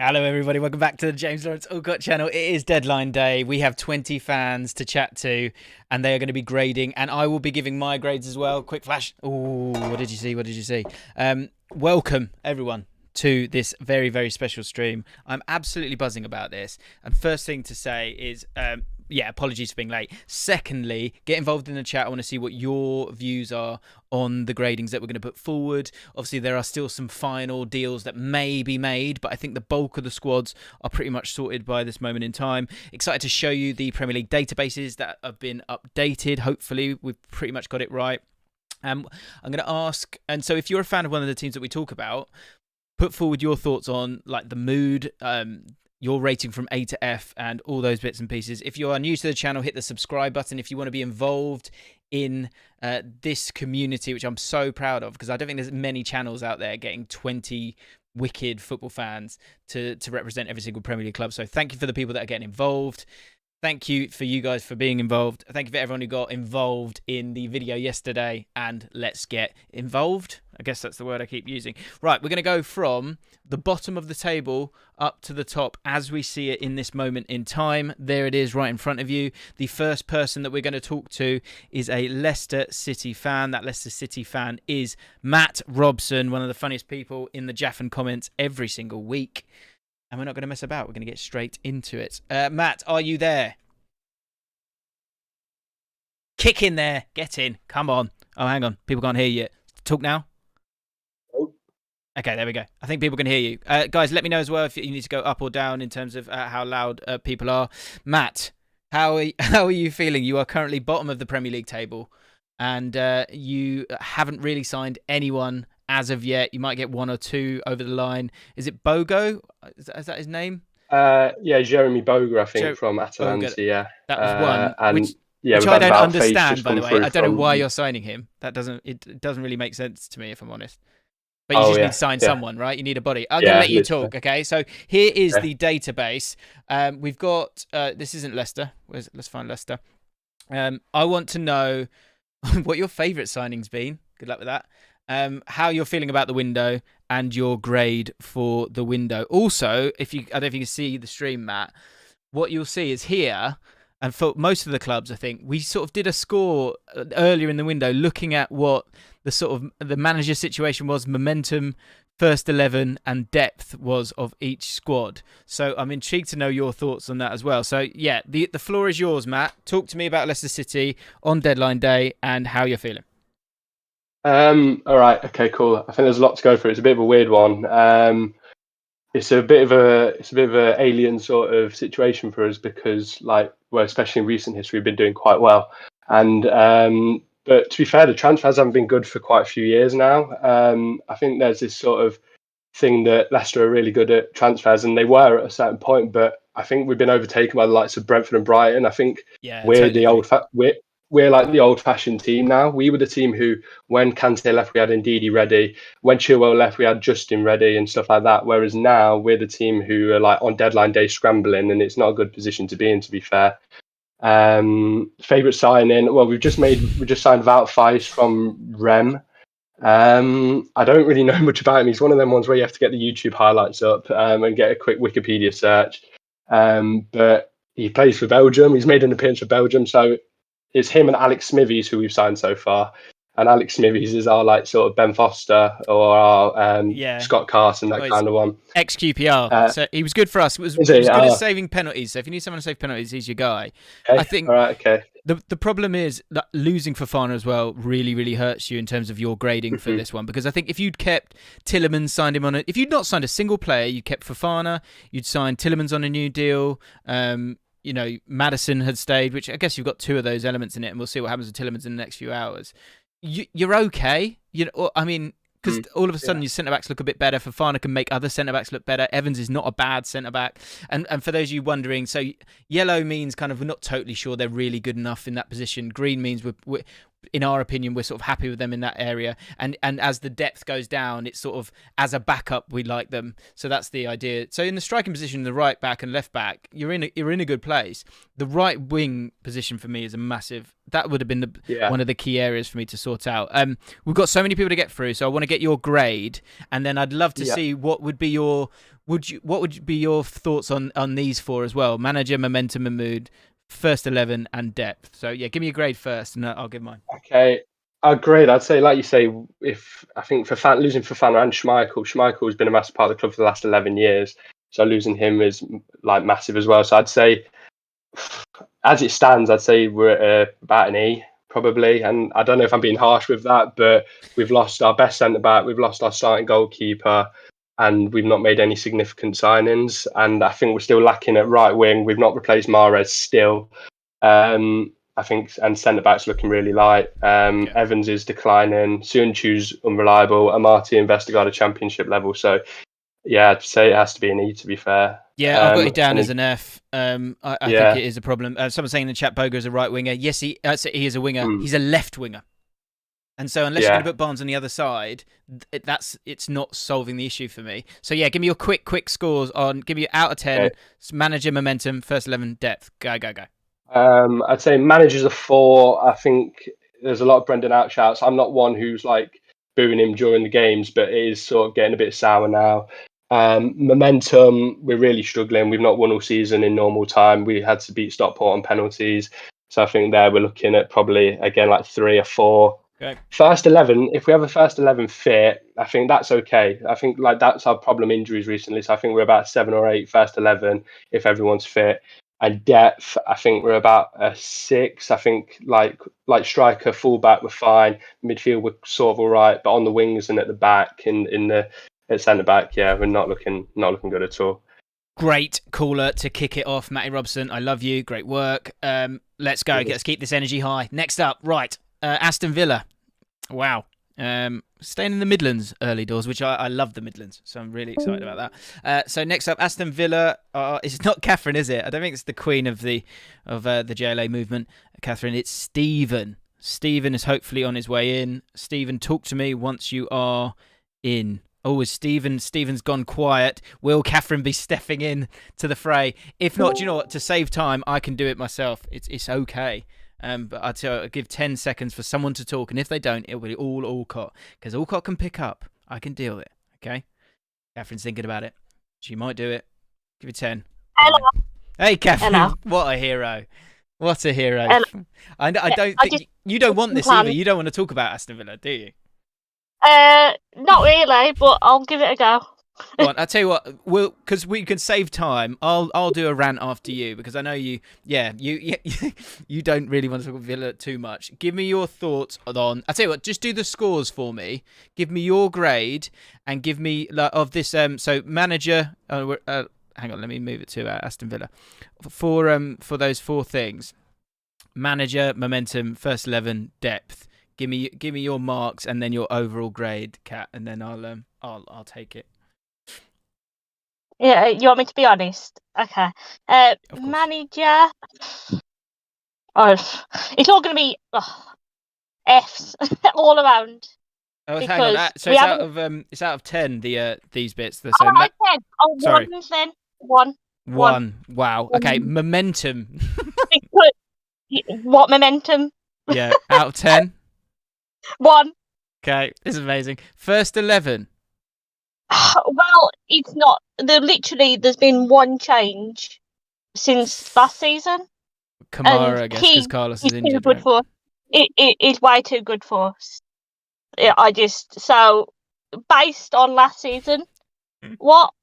Hello, everybody. Welcome back to the James Lawrence Allcott channel. It is deadline day. We have 20 fans to chat to, and they are going to be grading, and I will be giving my grades as well. Quick flash. Oh, what did you see? What did you see? Welcome, everyone, to this very, very special stream. I'm absolutely buzzing about this. And first thing to say is, apologies for being late. Secondly, get involved in the chat. I want to see what your views are on the gradings that we're going to put forward. Obviously, there are still some final deals that may be made, but I think the bulk of the squads are pretty much sorted by this moment in time. Excited to show you the Premier League databases that have been updated. Hopefully, we've pretty much got it right. I'm going to ask, and so if you're a fan of one of the teams that we talk about, put forward your thoughts on like the mood, your rating from A to F, and all those bits and pieces. If you are new to the channel, hit the subscribe button. If you want to be involved in this community, which I'm so proud of, because I don't think there's many channels out there getting 20 wicked football fans to represent every single Premier League club. So thank you for the people that are getting involved. Thank you for you guys for being involved. Thank you for everyone who got involved in the video yesterday. And let's get involved. I guess that's the word I keep using. Right, we're going to go from the bottom of the table up to the top as we see it in this moment in time. There it is right in front of you. The first person that we're going to talk to is a Leicester City fan. That Leicester City fan is Matt Robson, one of the funniest people in the Jaffin comments every single week. And we're not going to mess about. We're going to get straight into it. Matt, are you there? Kick in there. Get in. Come on. Oh, hang on. People can't hear you. Talk now. Okay, there we go. I think people can hear you. Guys, let me know as well if you need to go up or down in terms of how loud people are. Matt, how are you feeling? You are currently bottom of the Premier League table, and you haven't really signed anyone as of yet. You might get one or two over the line. Is it Bogo? Is that his name? Jeremy Boga, I think, from Atalanta. Yeah, that was one. And which I don't understand, by the way. I don't know why you're signing him. It doesn't really make sense to me, if I'm honest. But you just need to sign someone, right? You need a body. I'm going to let you talk, okay? So here is the database. We've got... this isn't Leicester. Let's find Leicester. I want to know what your favourite signing's been. Good luck with that. How you're feeling about the window and your grade for the window. Also, I don't know if you can see the stream, Matt, what you'll see is here, and for most of the clubs, I think, we sort of did a score earlier in the window looking at what the sort of the manager situation was, momentum, first 11 and depth was of each squad. So I'm intrigued to know your thoughts on that as well. So yeah, the floor is yours, Matt. Talk to me about Leicester City on deadline day and how you're feeling. All right. Okay, cool. I think there's a lot to go through. It's a bit of a weird one. It's a bit of a alien sort of situation for us because, especially in recent history, we've been doing quite well. And but to be fair, the transfers haven't been good for quite a few years now. I think there's this sort of thing that Leicester are really good at transfers, and they were at a certain point. But I think we've been overtaken by the likes of Brentford and Brighton. I think we're like the old-fashioned team now. We were the team who, when Kante left, we had Ndidi ready. When Chilwell left, we had Justin ready and stuff like that. Whereas now, we're the team who are like on deadline day scrambling, and it's not a good position to be in, to be fair. Favourite signing? Well, we just signed Wout Faes from Rem. I don't really know much about him. He's one of them ones where you have to get the YouTube highlights up and get a quick Wikipedia search. But he plays for Belgium. He's made an appearance for Belgium, so it's him and Alex Smithies who we've signed so far. And Alex Smithies is our sort of Ben Foster or our Scott Carson, that kind of one. Ex-QPR. So he was good for us. He was good at saving penalties. So if you need someone to save penalties, he's your guy. Okay. I think the problem is that losing Fofana as well really, really hurts you in terms of your grading for this one. Because I think if you'd kept Tielemans, signed him on if you'd not signed a single player, you kept Fofana, you'd signed Tielemans on a new deal. Maddison had stayed, which I guess you've got two of those elements in it, and we'll see what happens with Tielemans in the next few hours. You're okay. I mean, because all of a sudden your centre-backs look a bit better. Fofana can make other centre-backs look better. Evans is not a bad centre-back. And for those of you wondering, so yellow means kind of we're not totally sure they're really good enough in that position. Green means in our opinion, we're sort of happy with them in that area. And as the depth goes down, it's sort of as a backup we like them. So that's the idea. So in the striking position, the right back and left back, you're in a good place. The right wing position for me is a massive. That would have been one of the key areas for me to sort out. We've got so many people to get through, so I want to get your grade, and then I'd love to see what would be your thoughts on these four as well: manager, momentum, and mood. First 11 and depth. So yeah, give me a grade first, and I'll give mine. Okay, a grade. I'd say, like you say, if I think for losing Fofana and Schmeichel has been a massive part of the club for the last 11 years. So losing him is like massive as well. So I'd say, as it stands, I'd say we're at about an E probably. And I don't know if I'm being harsh with that, but we've lost our best centre back, we've lost our starting goalkeeper, and we've not made any significant signings. And I think we're still lacking at right wing. We've not replaced Mahrez still. I think, and centre back's looking really light. Evans is declining. Sunchu's unreliable. Amati and Vestergaard Championship level. So yeah, I'd say it has to be an E, to be fair. Yeah, I've got it down as an F. I think it is a problem. Someone's saying in the chat, Bogo is a right winger. Yes, he is a winger. He's a left winger. And so unless you're going to put Barnes on the other side, it's not solving the issue for me. So yeah, give me your quick scores on. Give me out of 10. Okay. Manager, momentum, first 11, depth. Go. I'd say manager's a 4. I think there's a lot of Brendan outshouts. I'm not one who's like booing him during the games, but it is sort of getting a bit sour now. Momentum, we're really struggling. We've not won all season in normal time. We had to beat Stockport on penalties. So I think there we're looking at probably, again, like 3 or 4. Okay. First 11, if we have a first 11 fit, I think that's okay. I think like that's our problem, injuries recently. So I think we're about 7 or 8 first 11 if everyone's fit. And depth, I think we're about a 6. I think like striker, fullback, we're fine. Midfield, we're sort of all right. But on the wings and at the back, at centre back, yeah, we're not looking good at all. Great caller to kick it off, Matty Robson. I love you. Great work. Let's go. Let's keep this energy high. Next up, right. Aston Villa. Wow. Staying in the Midlands early doors, which I love the Midlands, so I'm really excited about that. So next up, Aston Villa. It's not Catherine, is it? I don't think it's the queen of the JLA movement, Catherine. It's Stephen. Stephen is hopefully on his way in. Stephen, talk to me once you are in. Oh, is Stephen's gone quiet. Will Catherine be stepping in to the fray? If not, do you know what? To save time, I can do it myself. It's okay. But I'll give 10 seconds for someone to talk, and if they don't, it'll be all Allcott, because Allcott can pick up. I can deal with it, okay? Catherine's thinking about it. She might do it. Give it 10. Hello. Hey, Catherine. Hello. What a hero. What a hero. Hello. I don't think... You don't want this either. You don't want to talk about Aston Villa, do you? Not really, but I'll give it a go. Go on, I'll tell you what, because we can save time, I'll do a rant after you, because I know you don't really want to talk about Villa too much. Give me your thoughts on, I'll tell you what, just do the scores for me. Give me your grade, and give me, of this, so manager, hang on, let me move it to Aston Villa. For those 4 things, manager, momentum, first 11, depth. Give me your marks, and then your overall grade, Kat, and then I'll take it. Yeah, you want me to be honest? Okay. Manager. It's all going to be Fs all around. Oh, hang on. So it's out of 10. These bits. So 10. Oh, sorry. 1 then. 1. 1. Wow. Okay. Momentum. What momentum? Yeah. Out of 10. 1. Okay. This is amazing. First 11. Well, it's not. There's been one change since last season. Kamara, I guess, because Carlos is injured. Good for, it is way too good for us. So based on last season, what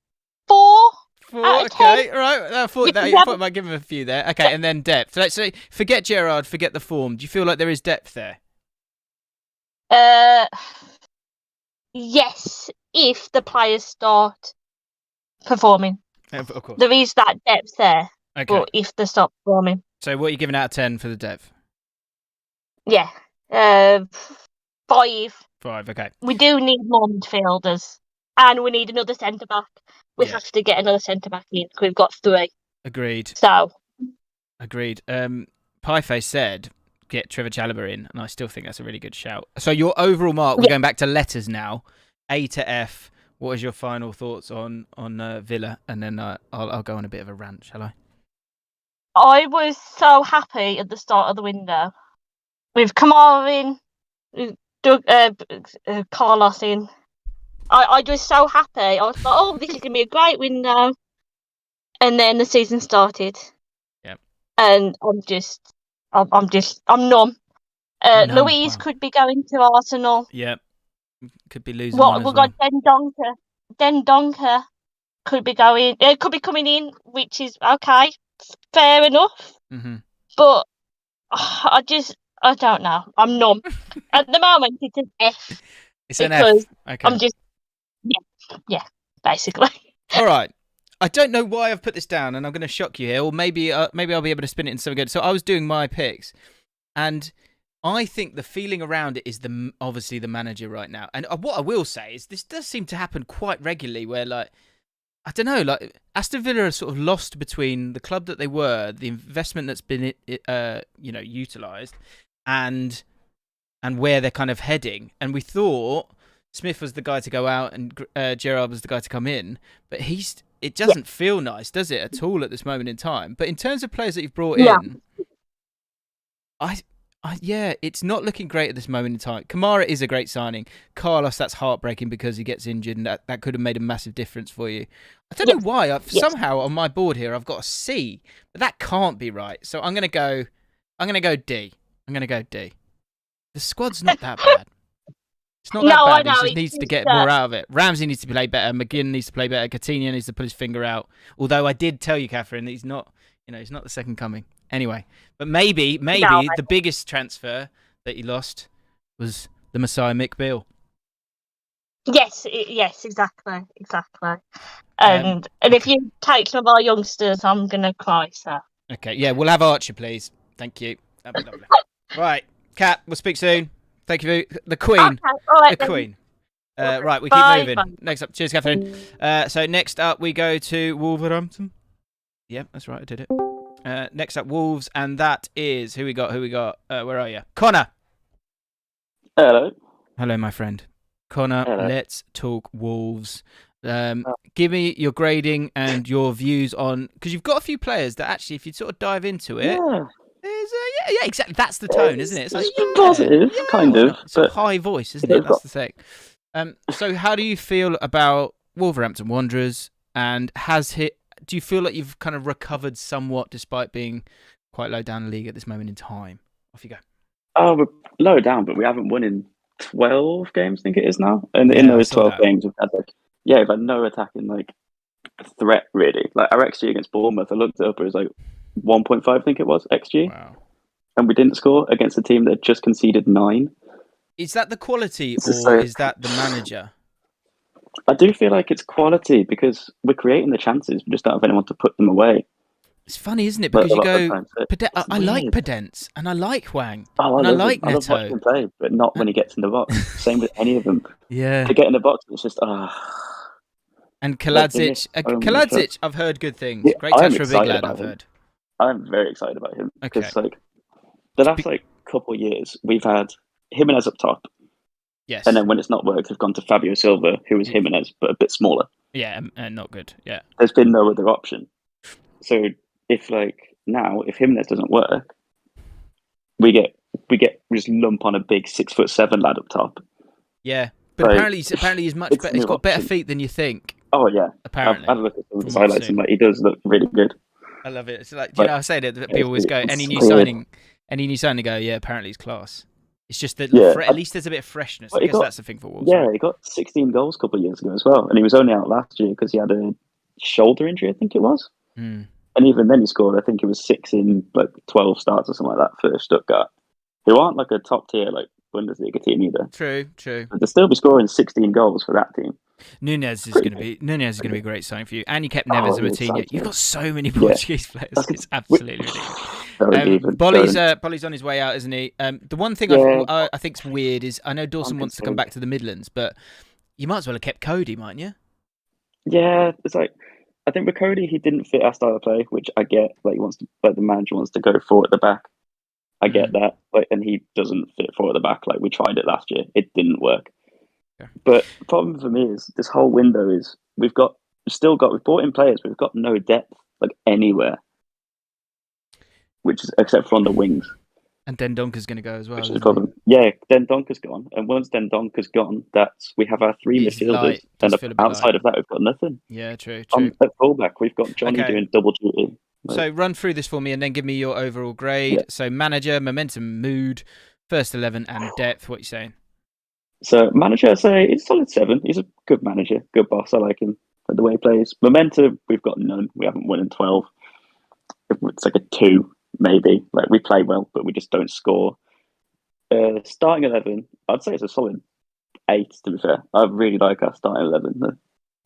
4? 4, okay, right. I thought I might give him a few there. Okay, and then depth. Let's say, forget Gerrard, forget the form. Do you feel like there is depth there? Yes, if the players start performing. Of course. There is that depth there. Okay. But if they stop performing. So what are you giving out of 10 for the depth? Yeah. 5. 5, okay. We do need more midfielders. And we need another centre-back. We have to get another centre-back in, because we've got 3. Agreed. So. Agreed. Pieface said, get Trevor Chalobah in, and I still think that's a really good shout. So your overall mark, we're going back to letters now, A to F. What is your final thoughts on Villa? And then I'll go on a bit of a rant, shall I? I was so happy at the start of the window with Kamara in, Carlos in. I was so happy. I was like, oh, this is gonna be a great window. And then the season started. Yep. And I'm numb. Numb, Louise wow. could be going to Arsenal. Yep. Could be losing one as We've well. got Den Donker could be coming in, which is okay, fair enough. Mm-hmm. But I don't know. I'm numb. At the moment, it's an F. It's an F. Okay. I'm just, yeah, basically. All right. I don't know why I've put this down, and I'm going to shock you here, or maybe I'll be able to spin it in something good. So I was doing my picks, and I think the feeling around it is obviously the manager right now. And what I will say is this does seem to happen quite regularly, where like, I don't know, like Aston Villa are sort of lost between the club that they were, the investment that's been utilised, and where they're kind of heading. And we thought Smith was the guy to go out and Gerrard was the guy to come in, but it doesn't feel nice, does it, at all at this moment in time? But in terms of players that you've brought in, it's not looking great at this moment in time. Kamara is a great signing. Carlos, that's heartbreaking because he gets injured, and that could have made a massive difference for you. I don't know why. Somehow on my board here, I've got a C, but that can't be right. So I'm gonna go D. I'm gonna go D. The squad's not that bad. It's not that bad. He just needs to get more out of it. Ramsey needs to play better. McGinn needs to play better. Coutinho needs to put his finger out. Although I did tell you, Catherine, that he's not the second coming. Anyway, but maybe the biggest transfer that he lost was the Messiah Mick Beale. Yes, exactly. And if you take some of our youngsters, I'm gonna cry. So okay, yeah, we'll have Archer, please. Thank you. That'd be lovely. Right, Kat, we'll speak soon. Thank you, the Queen. Okay, all right, the then. Queen. Right, we keep moving. Bye. Next up, cheers, Catherine. So next up, we go to Wolverhampton. Yeah, that's right, I did it. Next up, Wolves, and that is who we got. Where are you, Connor? Hello. Hello, my friend. Connor, Hello. Let's talk Wolves. Give me your grading and your views on, because you've got a few players that actually, if you sort of dive into it, yeah, exactly. That's the tone, isn't it? It's like, positive, kind of, but high voice, isn't it? That's the thing. So how do you feel about Wolverhampton Wanderers? And do you feel like you've kind of recovered somewhat despite being quite low down the league at this moment in time? Off you go. Oh, we're low down, but we haven't won in 12 games, I think it is now. And in those 12 games, we've had no attacking threat really. Like our XG against Bournemouth, I looked it up, it was like 1.5, I think it was XG. Wow. And we didn't score against a team that just conceded 9. Is that the quality or is that the manager? I do feel like it's quality because we're creating the chances, we just don't have anyone to put them away. It's funny, isn't it? Because you go, I like Podence and I like Hwang and I like Neto. I love watching him play, but not when he gets in the box. Same with any of them. Yeah. To get in the box, it's just And Kaladzic, I've heard good things. Yeah, great touch for a big lad, I've heard. I'm very excited about him because the last couple of years we've had Jimenez up top. Yes. And then when it's not worked, we've gone to Fabio Silva, who is Jimenez but a bit smaller. Yeah, and not good. Yeah. There's been no other option. So if Jimenez doesn't work, we just lump on a big 6'7" lad up top. Yeah, but apparently he's much better. He's got better feet than you think. Oh yeah, apparently. I've looked at some of the highlights and he does look really good. I love it. It's like I say that people always go any new signing go, yeah, apparently he's class. It's just that at least there's a bit of freshness. I guess that's the thing for Wolves. Yeah, he got 16 goals a couple of years ago as well, and he was only out last year because he had a shoulder injury, I think it was. Mm. And even then he scored, I think it was 6 in 12 starts or something like that for Stuttgart, who aren't a top tier Bundesliga team either. True. But they'll still be scoring 16 goals for that team. Nunez is going to be a great sign for you, and you kept Neves and Matinho. You've got so many Portuguese players. It's absolutely ridiculous. Bolly's on his way out, isn't he? The one thing I think's weird is I know Dawson wants to come back to the Midlands, but you might as well have kept Cody, mightn't you? Yeah, it's I think with Cody he didn't fit our style of play, which I get. He wants to, the manager wants to go 4 at the back. I get that, and he doesn't fit for at the back. Like we tried it last year, it didn't work. Okay. But the problem for me is this whole window is we've brought in players, but we've got no depth like anywhere, which is except for on the wings. And Den Donker's going to go as well. Which is the problem. Yeah, Den Donker's gone, and once Den Donker's gone, we have our three midfielders, and outside of that, we've got nothing. Yeah, true. At fullback, we've got Johnny doing double duty. So run through this for me, and then give me your overall grade. Yeah. So manager, momentum, mood, first 11, and depth. What are you saying? So manager, I'd say it's solid 7. He's a good manager, good boss. I like him. The way he plays. Momentum, we've got none. We haven't won in 12. It's like a 2. Maybe we play well, but we just don't score. Starting 11, I'd say it's a solid 8. To be fair, I really like our starting 11,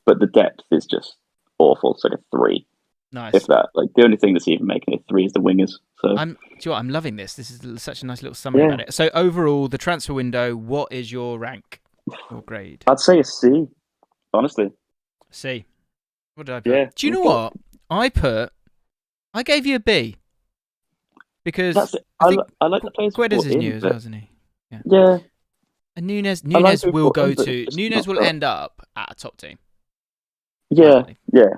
but the depth is just awful. It's like a 3. Nice. If that, the only thing that's even making it 3 is the wingers. So do you know what? I'm loving this. This is such a nice little summary about it. So overall, the transfer window, what is your rank or grade? I'd say a C. Honestly, C. What did I put? Yeah. Do you know what I gave you a B. Because I like the players. Guedes is new as well, isn't he? Yeah. And Nunes will go to. Nunes will end up at a top team. Yeah, yeah.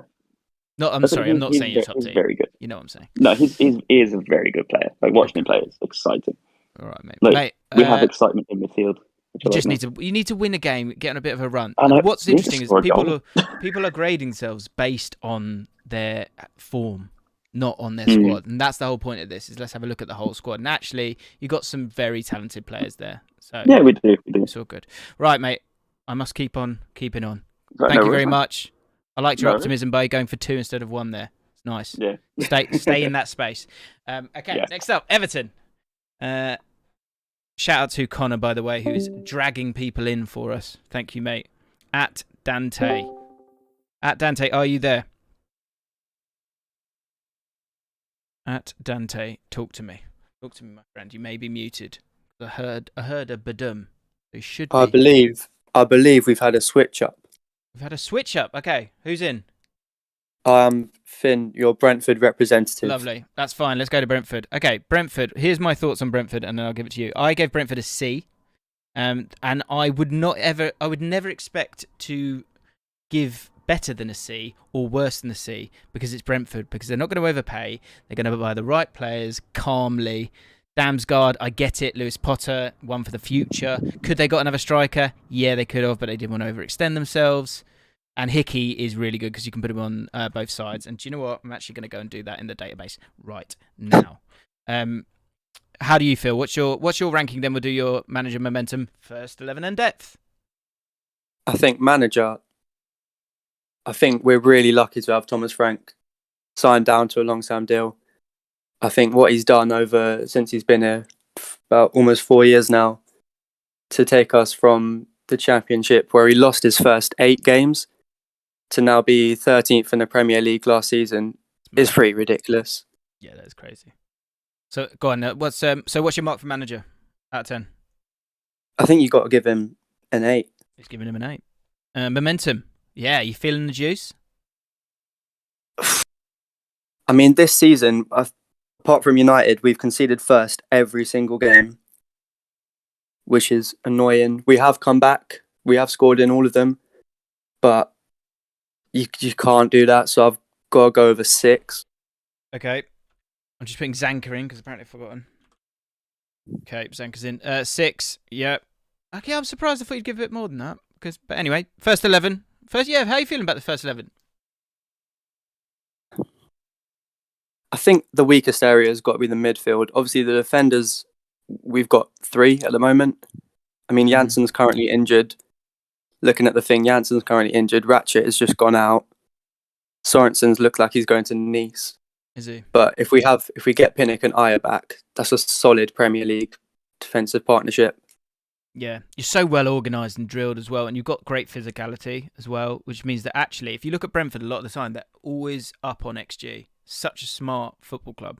I'm sorry, I'm not saying you're top team. Very good. You know what I'm saying? No, he is a very good player. Watching him play is exciting. All right, mate. Mate, we have excitement in midfield. You need to win a game, get on a bit of a run. What's interesting is people are grading themselves based on their form, not on their squad, and that's the whole point of this. Is let's have a look at the whole squad. And actually, you got some very talented players there. So yeah, we do. It's all good. Right, mate. I must keep on keeping on. Thank you very much. I liked your optimism by going for 2 instead of 1 there. It's nice. Yeah. Stay in that space. Okay, Next up, Everton. Shout out to Connor, by the way, who's dragging people in for us. Thank you, mate. At Dante, are you there? At Dante, talk to me. Talk to me, my friend. You may be muted. I heard a badum. You should be. I believe we've had a switch up. We've had a switch up. Okay, who's in? Finn, your Brentford representative. Lovely. That's fine. Let's go to Brentford. Okay, Brentford. Here's my thoughts on Brentford, and then I'll give it to you. I gave Brentford a C, and I would never expect to give better than a C or worse than a C because it's Brentford, because they're not going to overpay. They're going to buy the right players calmly. Damsgaard, I get it. Lewis Potter, one for the future. Could they got another striker? Yeah, they could have, but they didn't want to overextend themselves. And Hickey is really good because you can put him on both sides. And do you know what? I'm actually going to go and do that in the database right now. How do you feel? What's your ranking? Then we'll do your manager, momentum, first 11, and depth. I think manager. I think we're really lucky to have Thomas Frank signed down to a long-term deal. I think what he's done since he's been here about almost 4 years now to take us from the Championship, where he lost his first 8 games, to now be 13th in the Premier League last season is pretty ridiculous. Yeah, that's crazy. So go on. What's your mark for manager out of 10? I think you got to give him an 8. He's giving him an 8. Momentum. Yeah, you feeling the juice? I mean, this season, apart from United, we've conceded first every single game, which is annoying. We have come back. We have scored in all of them, but you can't do that, so I've got to go over 6. Okay. I'm just putting Zanka in because apparently I've forgotten. Okay, Zanka's in. 6, yeah. Okay, I'm surprised. I thought you'd give it more than that. But anyway, first 11. How are you feeling about the first 11? I think the weakest area has got to be the midfield. Obviously, the defenders, we've got 3 at the moment. I mean, Janssen's currently injured. Looking at the thing, Janssen's currently injured. Ratchet has just gone out. Sorensen's looked like he's going to Nice. Is he? But if we get Pinnock and Ayer back, that's a solid Premier League defensive partnership. Yeah, you're so well organised and drilled as well, and you've got great physicality as well, which means that actually, if you look at Brentford a lot of the time, they're always up on XG. Such a smart football club.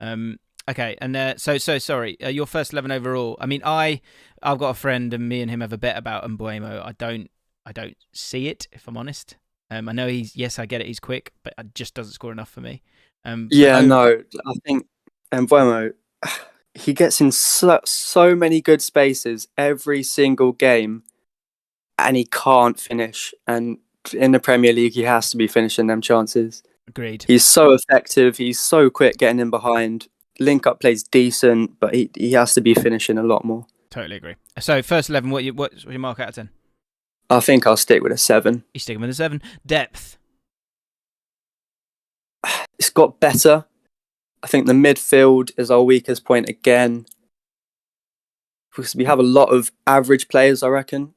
Okay, and so sorry. Your first 11 overall. I mean, I've got a friend, and me and him have a bet about Mbuemo. I don't see it, if I'm honest. I know I get it. He's quick, but it just doesn't score enough for me. I think Mbuemo, he gets in so many good spaces every single game, and he can't finish. And in the Premier League, he has to be finishing them chances. Agreed. He's so effective. He's so quick getting in behind. Link-up plays decent, but he has to be finishing a lot more. Totally agree. So, first 11, what's your mark out of 10? I think I'll stick with a 7. You're sticking with a 7. Depth. It's got better. I think the midfield is our weakest point again. Because we have a lot of average players, I reckon.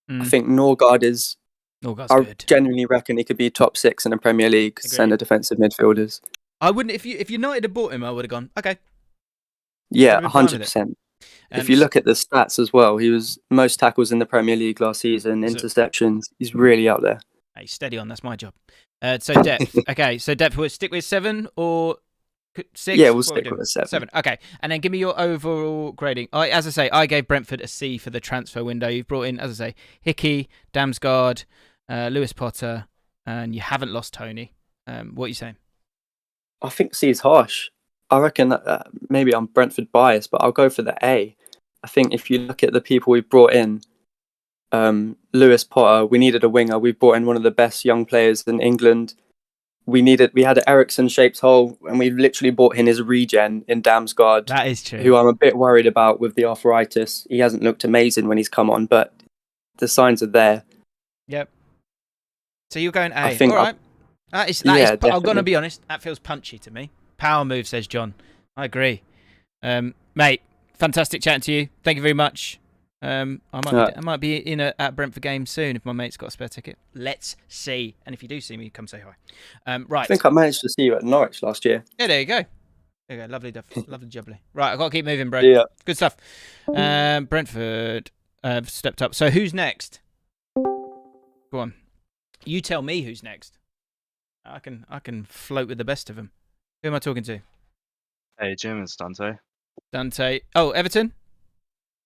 I think Norgard is... Norgard's I good. genuinely reckon he could be top 6 in the Premier League, centre defensive midfielders. I wouldn't... If United had bought him, I would have gone, okay. Yeah, 100%. If you look at the stats as well, he was most tackles in the Premier League last season, interceptions. He's really up there. Hey, steady on, that's my job. So depth. Okay, so depth, we'll stick with 7 or 6? Yeah, we'll stick with a 7. 7, okay. And then give me your overall grading. As I say, I gave Brentford a C for the transfer window. You've brought in, as I say, Hickey, Damsgaard, Lewis Potter, and you haven't lost Tony. What are you saying? I think C is harsh. I reckon that maybe I'm Brentford biased, but I'll go for the A. I think if you look at the people we've brought in, Lewis Potter, we needed a winger. We brought in one of the best young players in England. We had an Ericsson-shaped hole, and we've literally brought in his regen in Damsgaard. That is true. Who I'm a bit worried about with the arthritis. He hasn't looked amazing when he's come on, but the signs are there. Yep. So you're going A. I think all right. Yeah, I'm going to be honest, that feels punchy to me. Power move, says John. I agree. Mate, fantastic chatting to you. Thank you very much. I might be in at Brentford game soon if my mate's got a spare ticket. Let's see. And if you do see me, come say hi. Right. I think I managed to see you at Norwich last year. Yeah, there you go. There you go. Lovely, lovely jubbly. Right, I've got to keep moving, bro. Yeah. Good stuff. Brentford stepped up. So who's next? Go on. You tell me who's next. I can float with the best of them. Who am I talking to? Hey, Jim, it's Dante. Dante. Oh, Everton?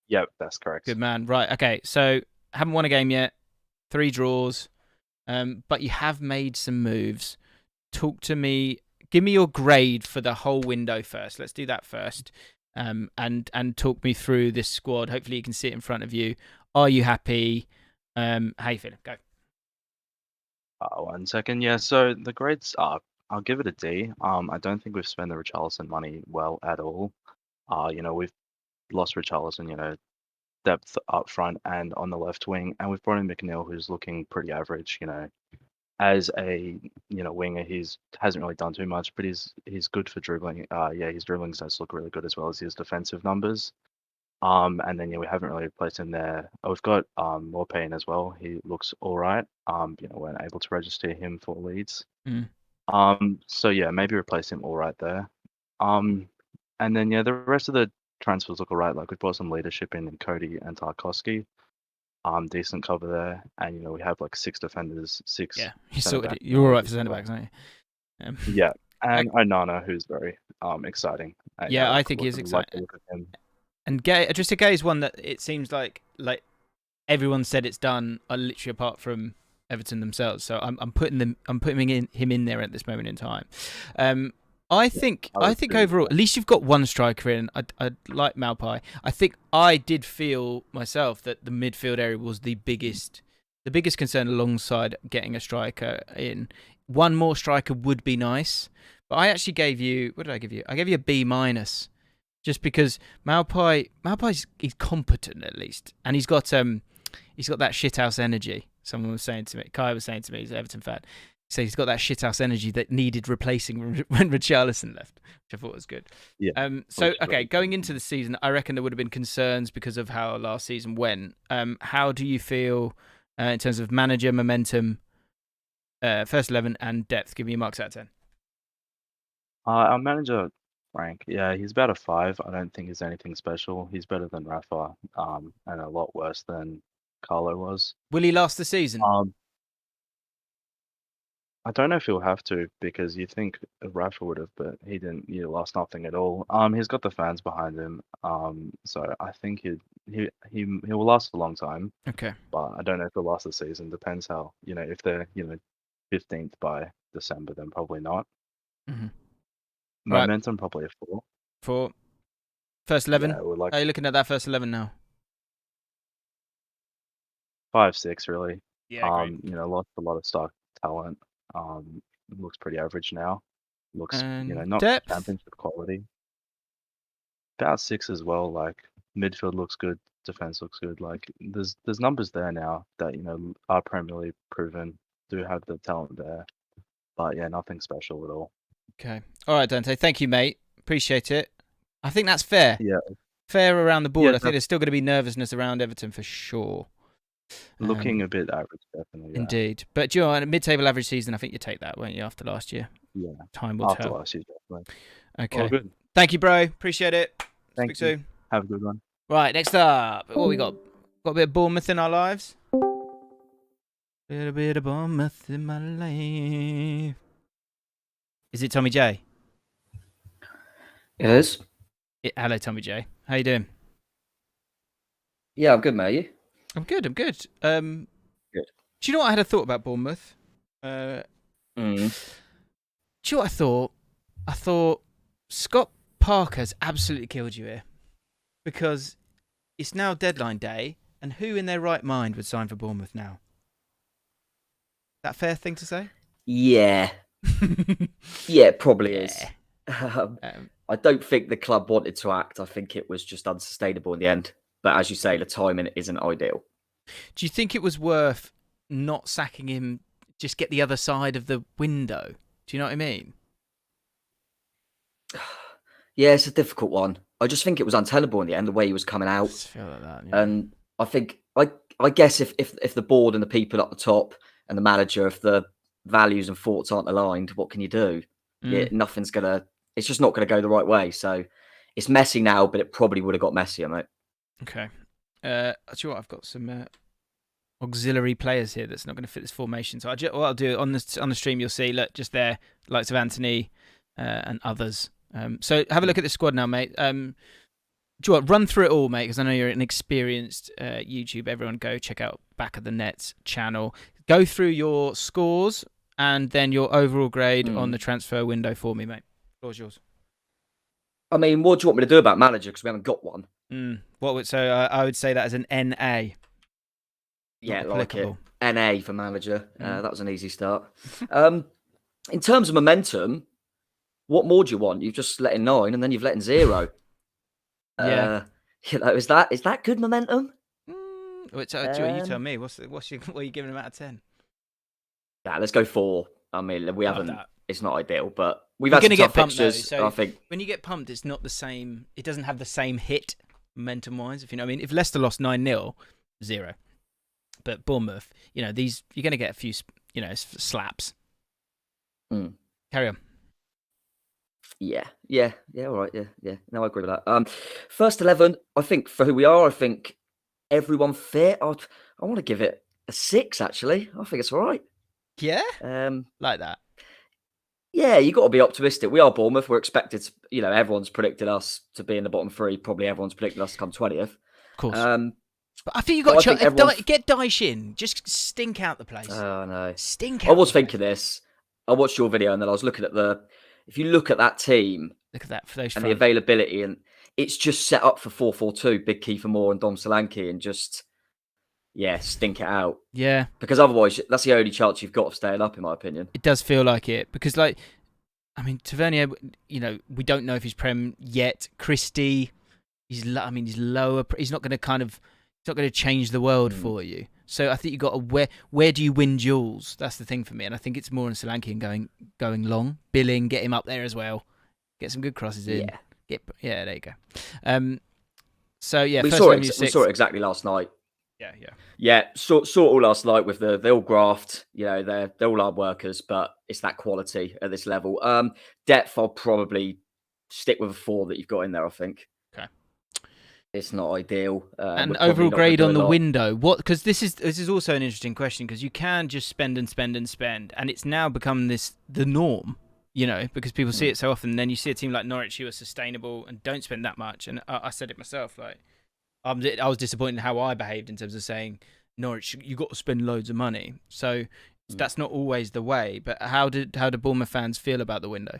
Yep, that's correct. Good man. Right, okay. So, haven't won a game yet. 3 draws. But you have made some moves. Talk to me. Give me your grade for the whole window first. Let's do that first. And talk me through this squad. Hopefully you can see it in front of you. Are you happy? How you feeling? Go. 1 second. Yeah, so the grades are... I'll give it a D. I don't think we've spent the Richarlison money well at all. We've lost Richarlison, depth up front and on the left wing, and we've brought in McNeil, who's looking pretty average. As a winger, hasn't really done too much, but he's good for dribbling. His dribbling stats look really good as well as his defensive numbers. And then we haven't really replaced him there. We've got Morpane as well. He looks all right. Weren't able to register him for Leeds. So yeah, maybe replace him all right there. And then the rest of the transfers look all right. Like we've brought some leadership in Cody and Tarkowski. Decent cover there, and we have like 6 defenders, 6. Yeah, you're all right for centre backs, aren't you? Yeah, and Onana, who's very exciting. I think he is exciting. And Adrissa Gay is one that it seems like everyone said it's done, literally apart from Everton themselves. So I'm putting him in there at this moment in time. I think overall, at least you've got one striker in. I like Malpai. I think I did feel myself that the midfield area was the biggest concern alongside getting a striker in. One more striker would be nice, but I actually gave you, what did I give you? I gave you a B-, just because Malpai's he's competent at least, and he's got that shithouse energy. Someone was saying to me, Kai was saying to me, he's an Everton fan. So he's got that shithouse energy that needed replacing when Richarlison left, which I thought was good. Yeah. Going into the season, I reckon there would have been concerns because of how last season went. How do you feel in terms of manager, momentum, first 11 and depth? Give me your marks out of 10. Our manager, Frank, yeah, he's about a 5. I don't think he's anything special. He's better than Rafa, and a lot worse than Carlo was. Will he last the season? I don't know if he'll have to, because you think Rafa would have, but he didn't. He lost nothing at all. He's got the fans behind him. So I think he will last a long time. Okay. But I don't know if he'll last the season. Depends how if they're 15th by December, then probably not. Mm-hmm. Momentum probably a 4. 4. First 11. Yeah, we're like Are you looking at that first 11 now? 5-6 really. Yeah, Lost a lot of stock talent. Looks pretty average now. Looks, And not depth? championship quality. About 6 as well. Like midfield looks good, defense looks good. Like there's numbers there now that are Premier League proven, do have the talent there, but yeah, nothing special at all. Okay. All right, Dante. Thank you, mate. Appreciate it. I think that's fair. Yeah. Fair around the board. Yeah, I think there's still going to be nervousness around Everton for sure. Looking a bit average, definitely. Yeah. Indeed. But do you know, a mid-table average season, I think you take that, won't you, after last year? Yeah. Time will After tell. last year, definitely. Okay. All good. Thank you, bro. Appreciate it. Thank Speak you. soon. Have a good one. Right, next up. What we got? Got a bit of Bournemouth in our lives. Little bit of Bournemouth in my life. Is it Tommy J? It is. Hello, Tommy J. How you doing? Yeah, I'm good, mate. You? I'm good. Good. Do you know what I had a thought about Bournemouth? Do you know what I thought? I thought Scott Parker's absolutely killed you here. Because it's now deadline day, and who in their right mind would sign for Bournemouth now? That fair thing to say? Yeah. Yeah, it probably is. I don't think the club wanted to act. I think it was just unsustainable in the end. But as you say, the timing isn't ideal. Do you think it was worth not sacking him, just get the other side of the window? Do you know what I mean? Yeah, it's a difficult one. I just think it was untenable in the end, the way he was coming I out. just feel like that. Yeah. And I think, I guess if the board and the people at the top and the manager, if the values and thoughts aren't aligned, what can you do? Yeah, nothing's going to, it's just not going to go the right way. So it's messy now, but it probably would have got messier, mate. Okay. Do you know what? I've got some auxiliary players here that's not going to fit this formation. So what I'll do on the stream, you'll see, look, just there, likes of Anthony and others. So have a look at the squad now, mate. Do you want run through it all, mate? Because I know you're an experienced YouTube. Everyone go check out Back of the Nets channel. Go through your scores and then your overall grade on the transfer window for me, mate. The floor's yours. I mean, what do you want me to do about manager? Because we haven't got one. I would say that as an NA. Yeah, Not like it. applicable. NA for manager. That was an easy start. In terms of momentum, what more do you want? You've just let in 9 and then you've let in 0. Yeah. Is that good momentum? You tell me. What are you giving him out of 10? Yeah, let's go 4. I mean, we haven't. that. It's not ideal, but we've You're had some gonna get tough pumped, though, fixtures. so I think when you get pumped, it's not the same. It doesn't have the same hit momentum-wise. If you know what I mean. If Leicester lost 9-0, 0. But Bournemouth, these you're gonna get a few, slaps. Carry on. Yeah. All right. Yeah. No, I agree with that. First 11. I think for who we are, I think everyone fit. I want to give it a 6. Actually, I think it's all right. Yeah. Like that. Yeah, you got to be optimistic. We are Bournemouth. We're expected to, everyone's predicted us to be in the bottom 3. Probably everyone's predicted us to come 20th. Of course. But I think you got to get Dyche in. Just stink out the place. Oh, no. Stink out. I was thinking this. I watched your video and then I was looking at if you look at that team. Look at that for those and the availability, and it's just set up for 4-4-2, Big Kiefer Moore and Dom Solanke, and just, stink it out. Yeah. Because otherwise, that's the only chance you've got of staying up, in my opinion. It does feel like it. Because, Tavernier, we don't know if he's Prem yet. Christie, he's lower. He's not going to change the world for you. So I think you got to where do you win duels? That's the thing for me, and I think it's more on Solanke and going long, billing, get him up there as well, get some good crosses in. Yeah, there you go. We saw it exactly last night. Yeah. Saw it all last night with they all graft. They're all hard workers, but it's that quality at this level. Depth, I'll probably stick with a 4 that you've got in there. I think. It's not ideal. And overall grade on the window. What? Because this is also an interesting question because you can just spend and spend and spend, and it's now become the norm. Because people see it so often. And then you see a team like Norwich who are sustainable and don't spend that much. And I said it myself. I was disappointed in how I behaved in terms of saying Norwich, you got to spend loads of money. So that's not always the way. But how do Bournemouth fans feel about the window?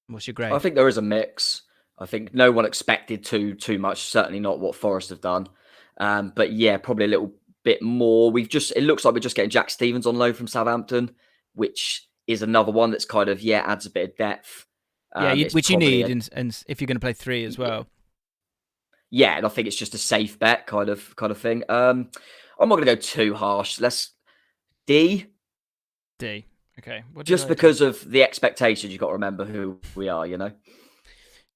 What's your grade? I think there is a mix. I think no one expected too much. Certainly not what Forest have done. But yeah, probably a little bit more. It looks like we're just getting Jack Stevens on loan from Southampton, which is another one that's kind of adds a bit of depth. Which you need, and if you're going to play 3 as well. Yeah, and I think it's just a safe bet kind of thing. I'm not going to go too harsh. Let's D. Okay. Just because of the expectations, you've got to remember who we are,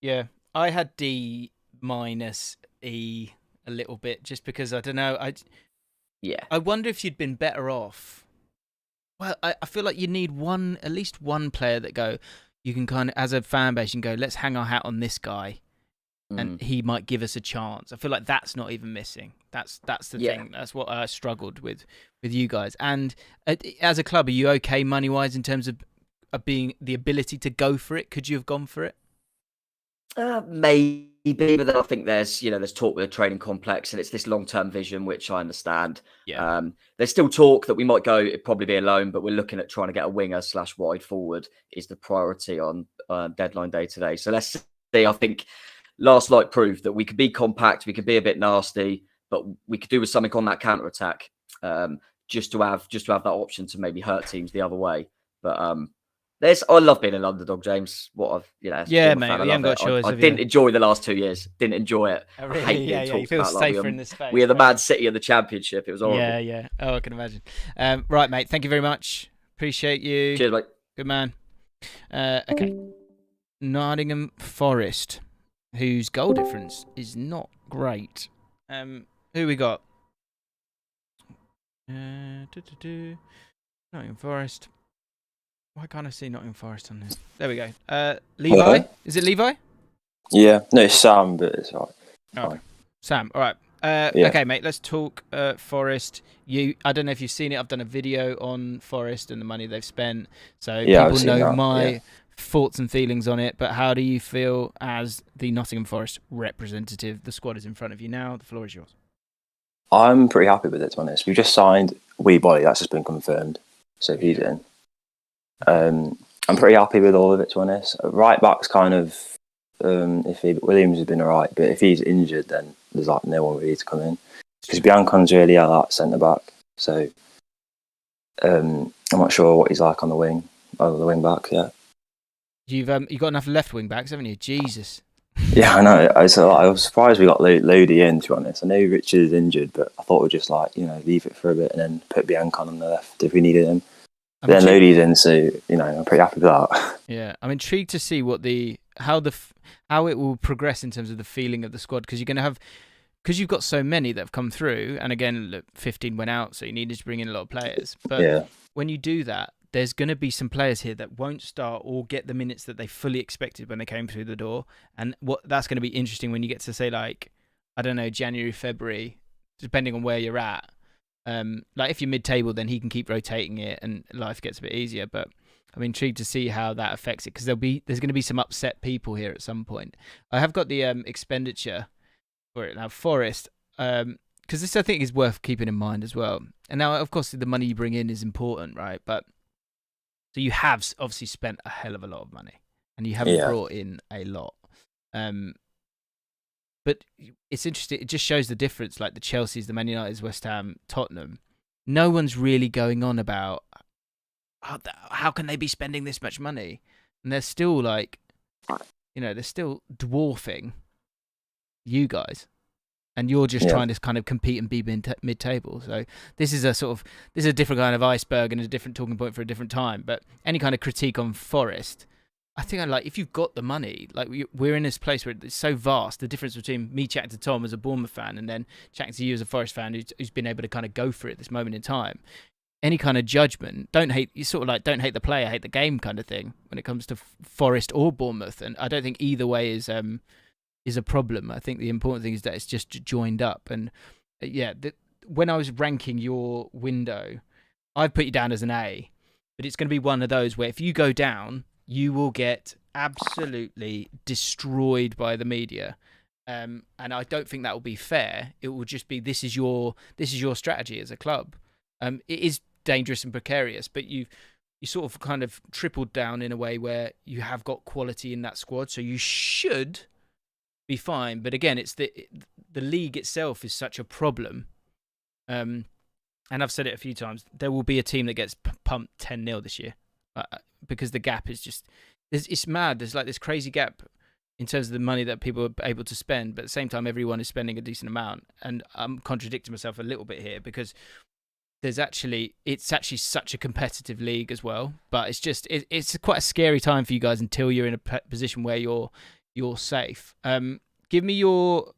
Yeah, I had D minus E a little bit, just because I don't know. I wonder if you'd been better off. Well, I feel like you need at least one player that you can kind of, as a fan base, you can go, let's hang our hat on this guy, and he might give us a chance. I feel like that's not even missing. That's the thing. That's what I struggled with you guys. And as a club, are you okay money wise in terms of being the ability to go for it? Could you have gone for it? Maybe, but then I think there's talk with a training complex, and it's this long-term vision, which I understand. Yeah. There's still talk that we might go. It'd probably be a loan, but we're looking at trying to get a winger / wide forward is the priority on deadline day today. So let's see. I think last night proved that we could be compact, we could be a bit nasty, but we could do with something on that counter attack, just to have that option to maybe hurt teams the other way. But I love being an underdog, James. Yeah, mate. You haven't got choice. I didn't enjoy the last 2 years. Didn't enjoy it. Oh, really? I hate Yeah. You feel safer in this space. We are the Man City of the Championship. It was horrible. Yeah. Oh, I can imagine. Right, mate. Thank you very much. Appreciate you. Cheers, mate. Good man. Okay. Nottingham Forest, whose goal difference is not great. Who we got? Nottingham Forest. Why can't I see Nottingham Forest on there? There we go. Levi? Hello? Is it Levi? Yeah. No, it's Sam, but it's all right. Okay. Sam, all right. Okay, mate, let's talk Forest. I don't know if you've seen it. I've done a video on Forest and the money they've spent. So people know my thoughts and feelings on it. But how do you feel as the Nottingham Forest representative? The squad is in front of you now. The floor is yours. I'm pretty happy with it, to be honest. We've just signed Weebody. That's just been confirmed. So he's in. I'm pretty happy with all of it, to be honest. Right back's kind of iffy, but Williams has been alright. But if he's injured, then there's no one really to come in. Because Biancon's really that centre back. So I'm not sure what he's like on the wing back yet. You've got enough left wing backs, haven't you? Jesus. Yeah, I know. I was surprised we got Lodi in, to be honest. I know Richard is injured, but I thought we'd just leave it for a bit and then put Biancon on the left if we needed him. Then Lodi's in, so I'm pretty happy with that. Yeah, I'm intrigued to see how it will progress in terms of the feeling of the squad, because you've got so many that have come through, and again, look, 15 went out, so you needed to bring in a lot of players. But when you do that, there's going to be some players here that won't start or get the minutes that they fully expected when they came through the door, and that's going to be interesting when you get to say, like, I don't know, January, February, depending on where you're at. Like if you're mid-table, then he can keep rotating it and life gets a bit easier. But I'm intrigued to see how that affects it, because there's going to be some upset people here at some point. I have got the expenditure for it now. Forest, because this I think is worth keeping in mind as well. And now, of course, the money you bring in is important, right? But so you have obviously spent a hell of a lot of money, and you haven't brought in a lot. But it's interesting. It just shows the difference. Like the Chelseas, the Man Uniteds, West Ham, Tottenham. No one's really going on about how can they be spending this much money, and they're still they're still dwarfing you guys, and you're just trying to kind of compete and be mid-table. So this is a different kind of iceberg and a different talking point for a different time. But any kind of critique on Forest, I think if you've got the money, like we're in this place where it's so vast, the difference between me chatting to Tom as a Bournemouth fan and then chatting to you as a Forest fan who's been able to kind of go for it at this moment in time. Any kind of judgment, don't hate the player, hate the game kind of thing when it comes to Forest or Bournemouth. And I don't think either way is a problem. I think the important thing is that it's just joined up. And when I was ranking your window, I've put you down as an A, but it's going to be one of those where if you go down, you will get absolutely destroyed by the media, and I don't think that will be fair. It will just be this is your strategy as a club. It is dangerous and precarious, but you sort of kind of tripled down in a way where you have got quality in that squad, so you should be fine. But again, it's the league itself is such a problem. And I've said it a few times. There will be a team that gets pumped 10-0 this year because the gap is just it's mad. There's like this crazy gap in terms of the money that people are able to spend, but at the same time, everyone is spending a decent amount. And I'm contradicting myself a little bit here because it's actually such a competitive league as well. But it's quite a scary time for you guys until you're in a position where you're safe. Give me your.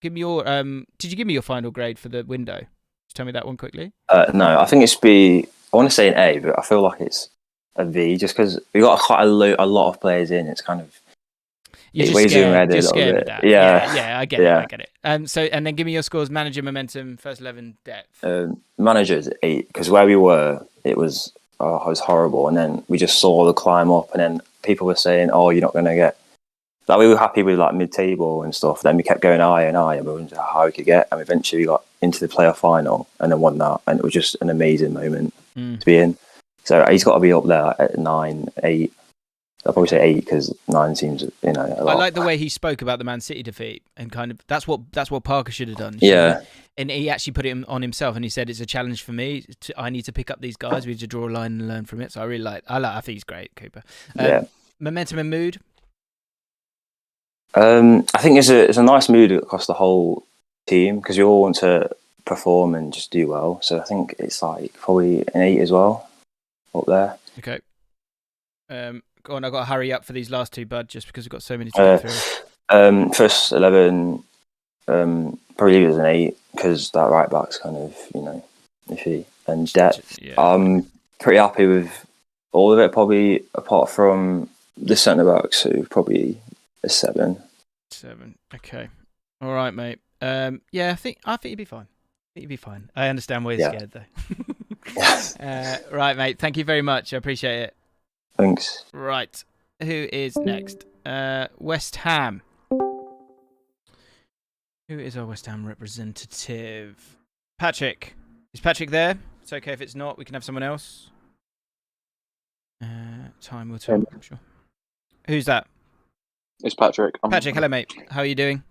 Did you give me your final grade for the window? Just tell me that one quickly. No, I think I want to say an A, but I feel like it's a V just because we got quite a lot of players in. It's kind of. You're just scared of that. Yeah, I get it. So, and then give me your scores: manager, momentum, first 11, depth. Manager's 8 because where we were, it was horrible, and then we just saw the climb up, and then people were saying, "Oh, you're not going to get." Like we were happy with like mid-table and stuff. Then we kept going higher and higher, and we wondered how we could get. And eventually, we got into the playoff final and then won that, and it was just an amazing moment to be in. So he's got to be up there at 9, 8. I'll probably say 8 because 9 seems, a lot. I like the way he spoke about the Man City defeat and kind of that's what Parker should have done. Yeah. And he actually put it on himself and he said, it's a challenge for me. I need to pick up these guys. We need to draw a line and learn from it. So I think he's great, Cooper. Momentum and mood? I think it's a nice mood across the whole team because you all want to perform and just do well. So I think it's like probably an 8 as well up there. Okay. Go on, I've got to hurry up for these last two, bud, just because we've got so many to go through. First 11, probably leave it as an 8 because that right back's kind of, iffy. And depth, I'm pretty happy with all of it, probably apart from the centre backs, who probably a 7. 7. Okay. All right, mate. I think you'd be fine. I understand why you're scared, though. Right, mate. Thank you very much. I appreciate it. Thanks. Right. Who is next? West Ham. Who is our West Ham representative? Patrick. Is Patrick there? It's okay if it's not. We can have someone else. Time will tell, I'm sure. Who's that? It's Patrick. Patrick, hello, mate. How are you doing?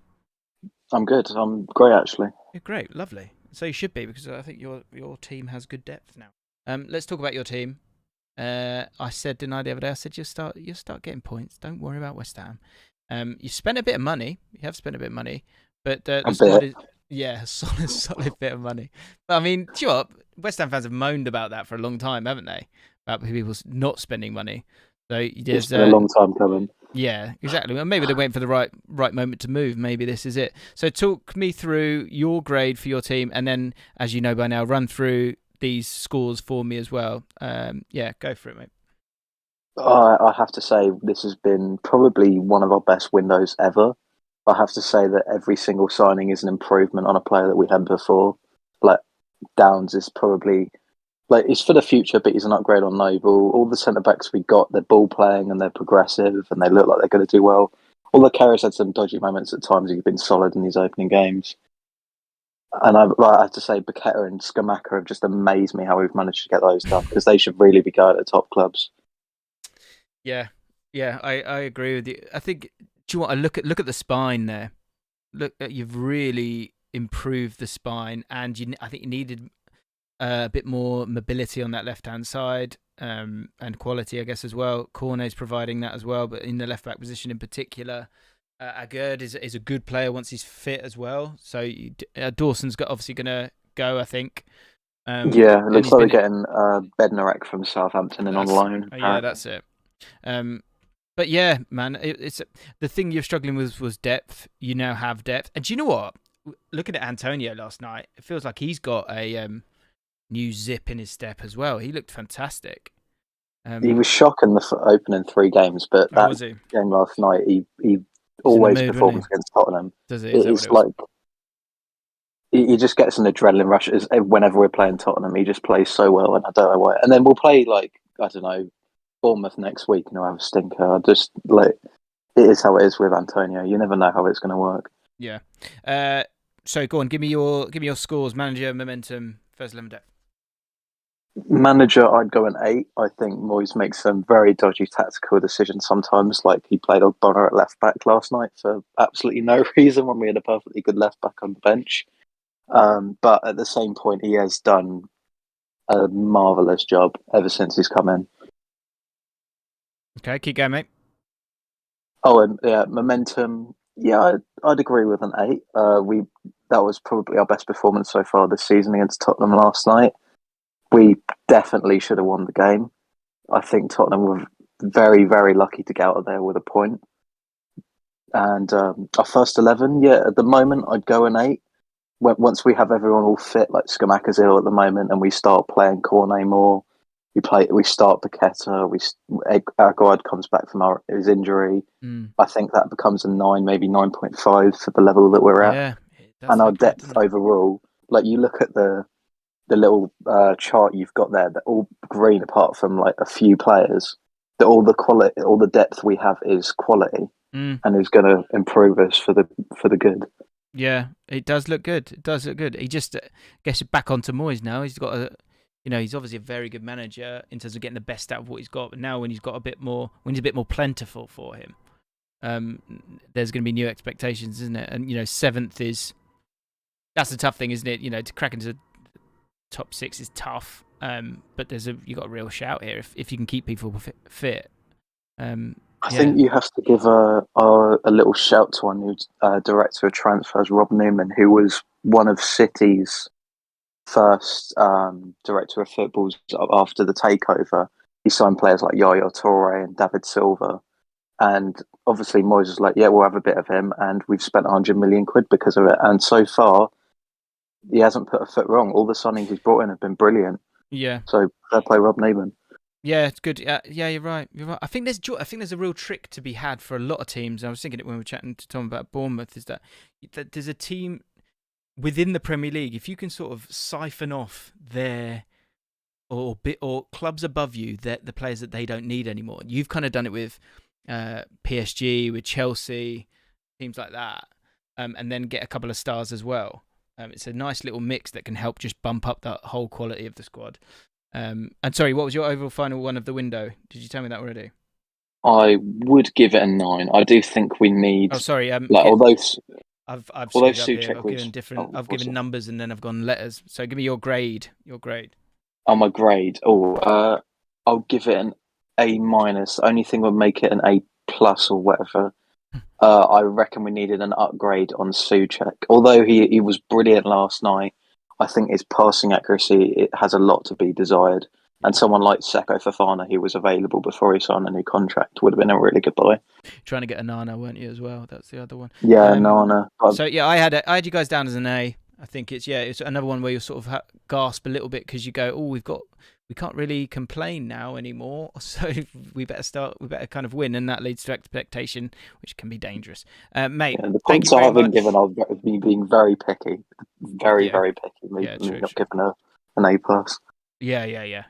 I'm good. I'm great, actually. You're great. Lovely. So you should be, because I think your team has good depth now. Let's talk about your team. I said, didn't I, the other day? I said you'll start getting points. Don't worry about West Ham. You spent a bit of money. You have spent a bit of money, but the squad is a solid bit of money. But I mean, do you know what? West Ham fans have moaned about that for a long time, haven't they? About people not spending money. So it's been a long time coming. Yeah, exactly. Well, maybe they're waiting for the right moment to move. Maybe this is it. So talk me through your grade for your team, and then, as you know by now, run through these scores for me as well. Go for it, mate. I have to say this has been probably one of our best windows ever. I have to say that every single signing is an improvement on a player that we had before. Like Downs is probably he's for the future, but he's an upgrade on Noble. All the centre backs we got, they're ball playing and they're progressive and they look like they're going to do well. Although Carey's had some dodgy moments at times, he's been solid in his opening games. And I have to say, Paqueta and Scamacca have just amazed me how we've managed to get those done, because they should really be going at top clubs. Yeah, I agree with you. I think, do you want to look at the spine there? Look, you've really improved the spine, and I think you needed a bit more mobility on that left-hand side, and quality, I guess, as well. Cornet's providing that as well, but in the left-back position in particular. Agurd is a good player once he's fit as well. So Dawson's obviously going to go, I think. It looks like we're getting Bednarek from Southampton and on loan. Yeah, that's it. But yeah, man, it's the thing you're struggling with was depth. You now have depth. And do you know what? Looking at Antonio last night, it feels like he's got a new zip in his step as well. He looked fantastic. He was shocking the opening 3 games, but that game last night, he always performs against Tottenham. Does he? It's like he just gets an adrenaline rush whenever we're playing Tottenham. He just plays so well, and I don't know why. And then we'll play Bournemouth next week, and he'll have a stinker. It is how it is with Antonio. You never know how it's going to work. Yeah. So go on, give me your scores, manager, momentum, first 11 depth. Manager, I'd go an 8. I think Moyes makes some very dodgy tactical decisions sometimes, like he played Ole Gunnar at left back last night for absolutely no reason when we had a perfectly good left back on the bench. But at the same point, he has done a marvellous job ever since he's come in. Okay, keep going, mate. Oh, and yeah, momentum. Yeah, I'd agree with an 8. That was probably our best performance so far this season against Tottenham last night. We definitely should have won the game. I think Tottenham were very, very lucky to get out of there with a point. And our first 11, at the moment, I'd go an 8. Once we have everyone all fit, like Scamacca's ill at the moment, and we start playing Cornet more, we start Paqueta, Agard comes back from his injury. I think that becomes a 9, maybe 9.5 for the level that we're at. Yeah, and our depth overall, like you look at the little chart you've got there, they're all green apart from like a few players. That all the depth we have is quality, and is going to improve us for the good. Yeah, it does look good. It does look good. He just gets it back onto Moyes now. He's got he's obviously a very good manager in terms of getting the best out of what he's got. But now when he's got when he's a bit more plentiful for him, there's going to be new expectations, isn't it? And 7th that's the tough thing, isn't it? To crack into the top 6 is tough. But you got a real shout here if you can keep people fit. I think you have to give a little shout to our new director of transfers, Rob Newman, who was one of City's first director of footballs after the takeover. He signed players like Yaya Toure and David Silva. And obviously Moyes was like, yeah, we'll have a bit of him. And we've spent 100 million quid because of it. And so far, he hasn't put a foot wrong. All the signings he's brought in have been brilliant. Yeah. So fair play, Rob Newman. Yeah, it's good. Yeah, you're right. I think there's a real trick to be had for a lot of teams. I was thinking it when we were chatting to Tom about Bournemouth. Is that there's a team within the Premier League, if you can sort of siphon off their or clubs above you, the players that they don't need anymore. You've kind of done it with PSG, with Chelsea, teams like that, and then get a couple of stars as well. It's a nice little mix that can help just bump up the whole quality of the squad. And sorry, what was your overall final one of the window? Did you tell me that already? I would give it a 9. I do think we need. Oh, sorry. Although I've Souček I've given numbers and then I've gone letters. So give me your grade. Oh, my grade. I'll give it an A-. The only thing would make it an A+ or whatever. I reckon we needed an upgrade on Souček. Although he was brilliant last night, I think his passing accuracy, it has a lot to be desired. And someone like Seko Fofana, who was available before he signed a new contract, would have been a really good buy. Trying to get a Nana, weren't you, as well? That's the other one. Yeah, Nana. So, yeah, I had you guys down as an A. I think it's another one where you sort of gasp a little bit because you go, we can't really complain now anymore, so we better kind of win, and that leads to expectation, which can be dangerous. Mate, the points I have been given are me being very picky. Very picky. True. Not given an A+. Yeah.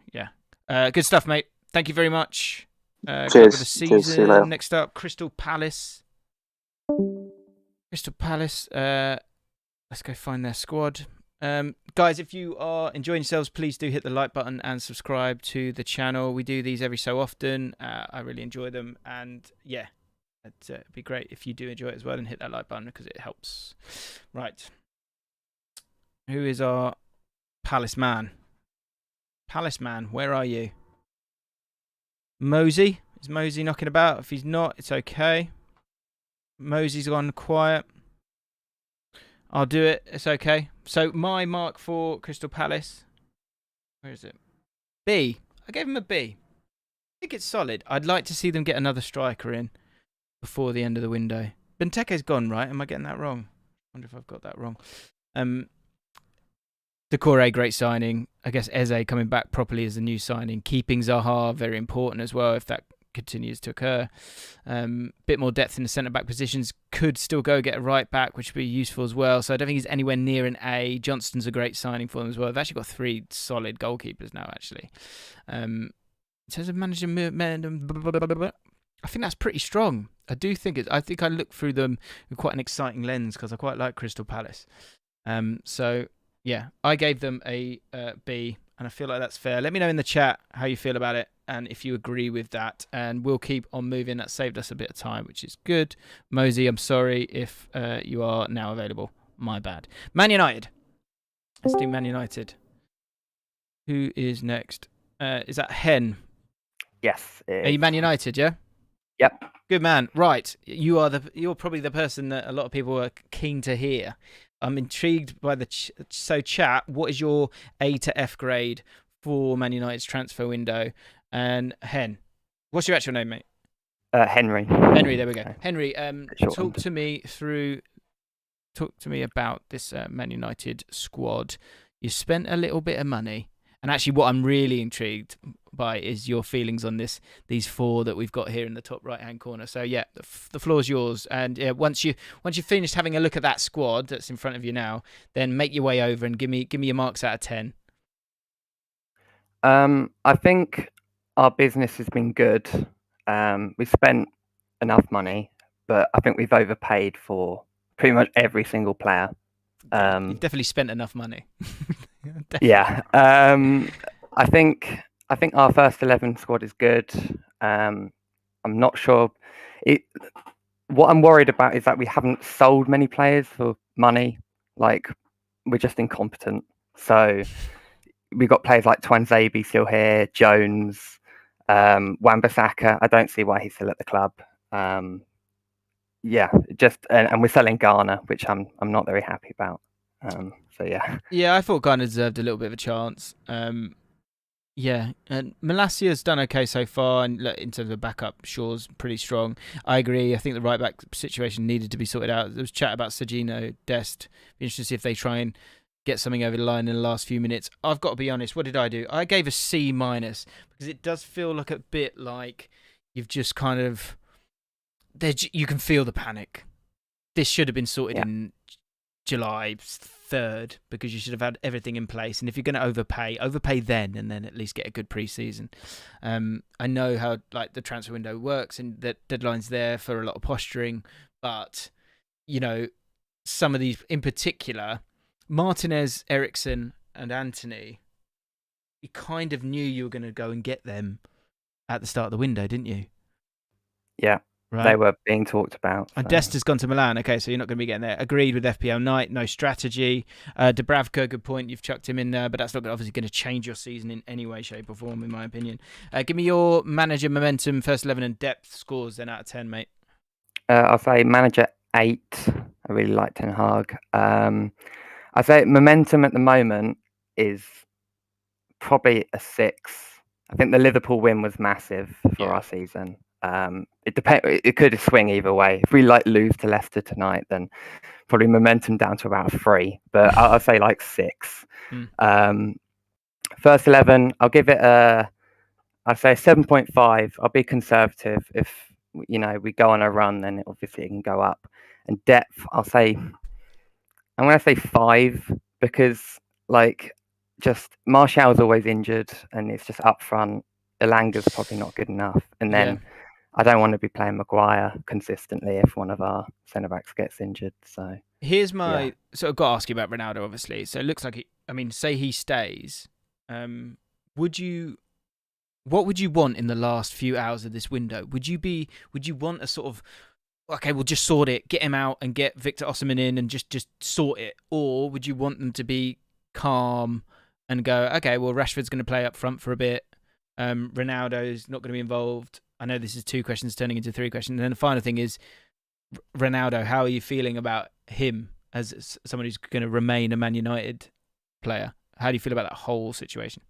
Good stuff, mate. Thank you very much. Cheers. The season. Cheers. See you later. Next up, Crystal Palace. Let's go find their squad. Guys, if you are enjoying yourselves, please do hit the like button and subscribe to the channel. We do these every so often. I really enjoy them, and yeah, it'd be great if you do enjoy it as well and hit that like button because it helps. Right. Who is our Palace man? Palace man, where are you? Mosey? Is Mosey knocking about? If he's not, it's okay. Mosey's gone quiet. I'll do it. It's okay. So my mark for Crystal Palace, where is it? B. I gave him a B. I think it's solid. I'd like to see them get another striker in before the end of the window. Benteke's gone, right? Am I getting that wrong? I wonder if I've got that wrong. Decore, great signing. I guess Eze coming back properly as a new signing. Keeping Zaha, very important as well if that continues to occur. Bit more depth in the centre-back positions. Could still go get a right-back, which would be useful as well. So I don't think he's anywhere near an A. Johnston's a great signing for them as well. They've actually got 3 solid goalkeepers now, actually. In terms of managing I think that's pretty strong. I do think I think I look through them with quite an exciting lens because I quite like Crystal Palace. So yeah, I gave them a B. and I feel like that's fair. Let me know in the chat how you feel about it and if you agree with that, and we'll keep on moving. That saved us a bit of time, which is good. Mosey, I'm sorry if you are now available. My bad. Man United. Let's do Man United. Who is next? Is that Hen? Yes. Are you Man United, yeah? Yep. Good man. Right. You're probably the person that a lot of people are keen to hear. I'm intrigued by so chat, what is your A to F grade for Man United's transfer window? And Hen, what's your actual name, mate? Henry. Henry, there we go. Okay. Henry, talk to me about this Man United squad. You spent a little bit of money. And actually, what I'm really intrigued by is your feelings on these four that we've got here in the top right-hand corner. So yeah, the floor's yours. And once you've finished having a look at that squad that's in front of you now, then make your way over and give me your marks out of 10. I think our business has been good. We spent enough money, but I think we've overpaid for pretty much every single player. You've definitely spent enough money. Yeah. I think our first 11 squad is good. I'm not sure. What I'm worried about is that we haven't sold many players for money. Like, we're just incompetent. So we've got players like Twanzebe still here, Jones, Wan-Bissaka. I don't see why he's still at the club. Yeah, and we're selling Ghana, which I'm not very happy about. So yeah. Yeah, I thought Ghana deserved a little bit of a chance. Yeah, and Malasia's done okay so far, and in terms of backup, Shaw's pretty strong. I agree. I think the right back situation needed to be sorted out. There was chat about Sergino Dest. Be interested to see if they try and get something over the line in the last few minutes. I've got to be honest. What did I do? I gave a C- because it does feel like a bit like you've just kind of you can feel the panic. This should have been sorted in July 3rd, because you should have had everything in place. And if you're going to overpay then, and then at least get a good pre-season. I know how the transfer window works, and that deadline's there for a lot of posturing, but some of these, in particular, Martinez, Eriksson, and Anthony, you kind of knew you were going to go and get them at the start of the window, didn't you? Yeah. Right. They were being talked about. So. Dest has gone to Milan. Okay, so you're not going to be getting there. Agreed with FPL Knight. No strategy. Dubravka, good point. You've chucked him in there, but that's not obviously going to change your season in any way, shape, or form, in my opinion. Give me your manager momentum, first 11 and depth scores then out of 10, mate. I'll say manager 8. I really like Ten Hag. I say momentum at the moment is probably a 6. I think the Liverpool win was massive for our season. It could swing either way. If we lose to Leicester tonight, then probably momentum down to about 3. But I'll say 6. First 11, I'll give it I'll say 7.5. I'll be conservative. If we go on a run, then obviously it can go up. And depth, I'm going to say 5, because just Martial's always injured, and it's just up front. Elanga's probably not good enough, and then. I don't want to be playing Maguire consistently if one of our centre-backs gets injured. So here's my... So I've got to ask you about Ronaldo, obviously. So it looks like... say he stays. What would you want in the last few hours of this window? Would you want a sort of... Okay, we'll just sort it, get him out and get Victor Osimhen in and just sort it? Or would you want them to be calm and go, okay, well, Rashford's going to play up front for a bit. Ronaldo's not going to be involved. I know this is 2 questions turning into 3 questions. And then the final thing is, Ronaldo, how are you feeling about him as someone who's going to remain a Man United player? How do you feel about that whole situation?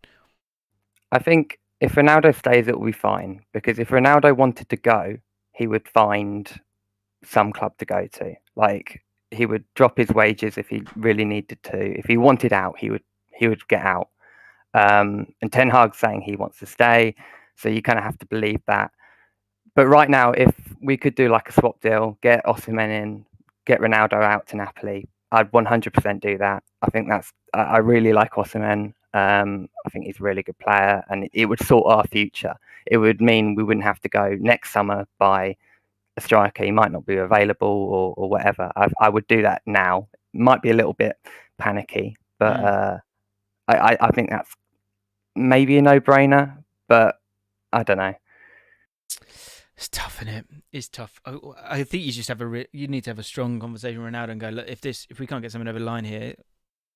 I think if Ronaldo stays, it will be fine. Because if Ronaldo wanted to go, he would find some club to go to. He would drop his wages if he really needed to. If he wanted out, he would get out. And Ten Hag's saying he wants to stay. So you kind of have to believe that. But right now, if we could do a swap deal, get Osimhen in, get Ronaldo out to Napoli, I'd 100% do that. I think I really like Osimhen. I think he's a really good player, and it would sort our future. It would mean we wouldn't have to go next summer buy a striker. He might not be available or whatever. I would do that now. It might be a little bit panicky, but I think maybe a no-brainer, but I don't know. It's tough, isn't it? It's tough. I think you just have you need to have a strong conversation with Ronaldo and go, look, if we can't get someone over the line here,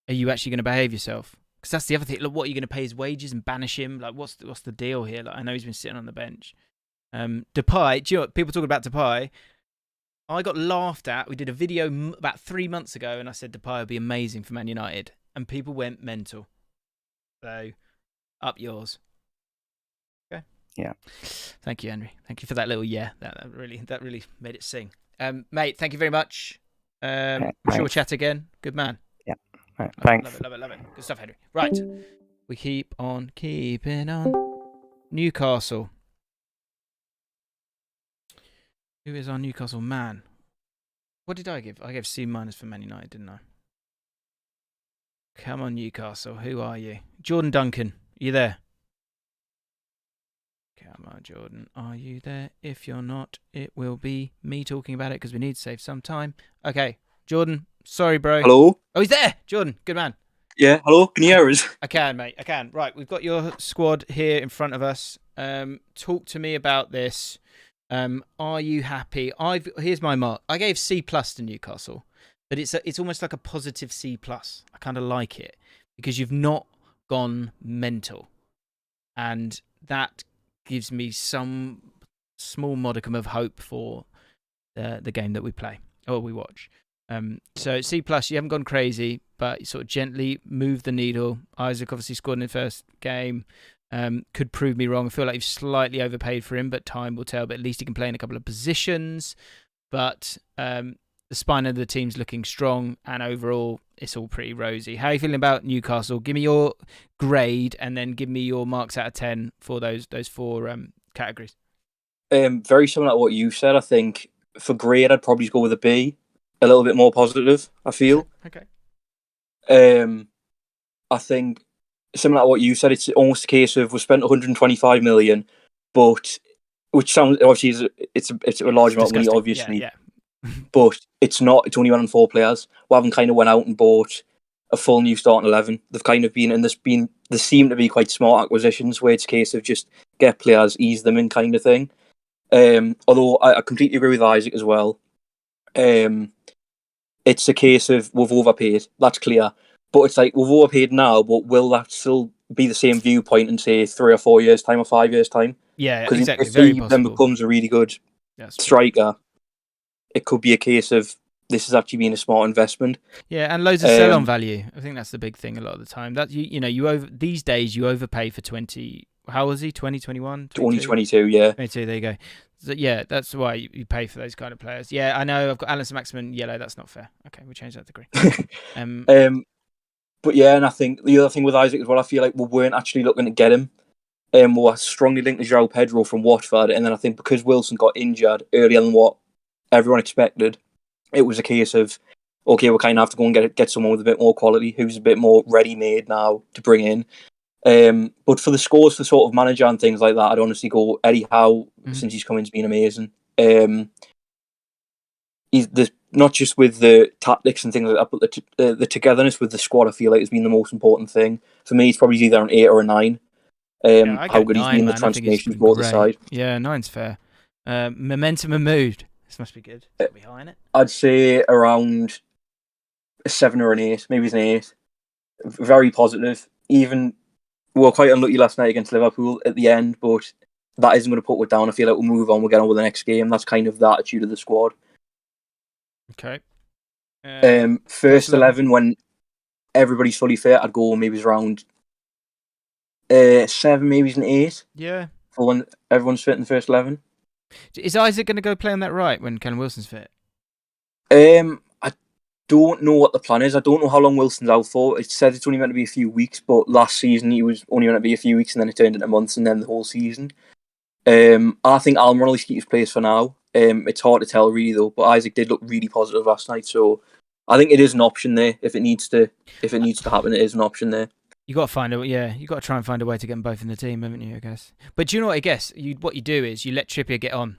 are you actually going to behave yourself? Because that's the other thing. Look, what are you going to pay his wages and banish him? Like, what's the deal here? Like, I know he's been sitting on the bench. Depay, do you know what? People talk about Depay. I got laughed at. We did a video about 3 months ago, and I said Depay would be amazing for Man United, and people went mental. So, up yours. Okay. Yeah. Thank you, Henry. Thank you for that little That really made it sing. Mate, thank you very much. Sure we'll chat again. Good man. Yeah. Right, thanks. Love it. Good stuff, Henry. Right. We keep on keeping on. Newcastle. Who is our Newcastle man? What did I give? I gave C- for Man United, didn't I? Come on, Newcastle. Who are you? Jordan Duncan. You there? Come on, Jordan. Are you there? If you're not, it will be me talking about it because we need to save some time. Okay. Jordan. Sorry, bro. Hello? Oh, he's there. Jordan. Good man. Yeah, hello? Can you hear us? I can, mate. I can. Right. We've got your squad here in front of us. Talk to me about this. Are you happy? Here's my mark. I gave C+ to Newcastle, but it's almost like a positive C+. I kind of like it because you've not gone mental, and that gives me some small modicum of hope for the game that we play or we watch. So C+, you haven't gone crazy, but you sort of gently move the needle. Isaac obviously scored in the first game. Could prove me wrong. I feel like you've slightly overpaid for him, but time will tell. But at least he can play in a couple of positions. But the spine of the team's looking strong, and overall, it's all pretty rosy. How are you feeling about Newcastle? Give me your grade, and then give me your marks out of 10 for those four categories. Very similar to what you said. I think for grade, I'd probably go with a B. A little bit more positive, I feel. Okay. I think similar to what you said, it's almost a case of we spent 125 million, but which sounds obviously it's a large amount of money, obviously. Yeah. But it's not. It's only went on 4 players. We haven't kind of went out and bought a full new starting 11. They've kind of been, and there seem to be quite smart acquisitions where it's a case of just get players, ease them in kind of thing. Although I completely agree with Isaac as well. It's a case of we've overpaid. That's clear. But it's like we've overpaid now, but will that still be the same viewpoint in, say, 3 or 4 years' time or 5 years' time? Yeah, because exactly. if Very he possible. then becomes a really good striker, it could be a case of this has actually been a smart investment. Yeah, and loads of sell-on value. I think that's the big thing a lot of the time. That these days you overpay for 20. How was he? 2021? 2022, yeah. 22, there you go. So, yeah, that's why you pay for those kind of players. Yeah, I know. I've got Alan Maximin yellow. That's not fair. Okay, we'll change that degree. But yeah, and I think the other thing with Isaac as well, I feel like we weren't actually looking to get him. We were strongly linked to João Pedro from Watford, and then I think because Wilson got injured earlier than what everyone expected, it was a case of, okay, we kind of have to go and get someone with a bit more quality, who's a bit more ready-made now to bring in. But for the scores for sort of manager and things like that, I'd honestly go Eddie Howe, since he's come in, has been amazing. He's not just with the tactics and things like that, but the togetherness with the squad, I feel like, has been the most important thing. For me, it's probably either an 8 or a 9. How good he's been in the transformation for the side. Yeah, 9's fair. Momentum and mood. This must be good. It's be high in it. I'd say around a 7 or an 8. Maybe it's an 8. Very positive. Even we were quite unlucky last night against Liverpool at the end, but that isn't going to put it down. I feel like we'll move on. We'll get on with the next game. That's kind of the attitude of the squad. Okay. First 11, when everybody's fully fit, I'd go maybe around 7, maybe it's an 8. Yeah. For when everyone's fit in the first 11. Is Isaac going to go play on that right when Callum Wilson's fit? I don't know what the plan is. I don't know how long Wilson's out for. It said it's only meant to be a few weeks, but last season he was only meant to be a few weeks, and then it turned into months, and then the whole season. I think Almiron will keep his place for now. It's hard to tell really though, but Isaac did look really positive last night, so I think it is an option there. If it needs to happen, it is an option there. You got to try and find a way to get them both in the team, haven't you? I guess. But do you know what? I guess what you do is you let Trippier get on,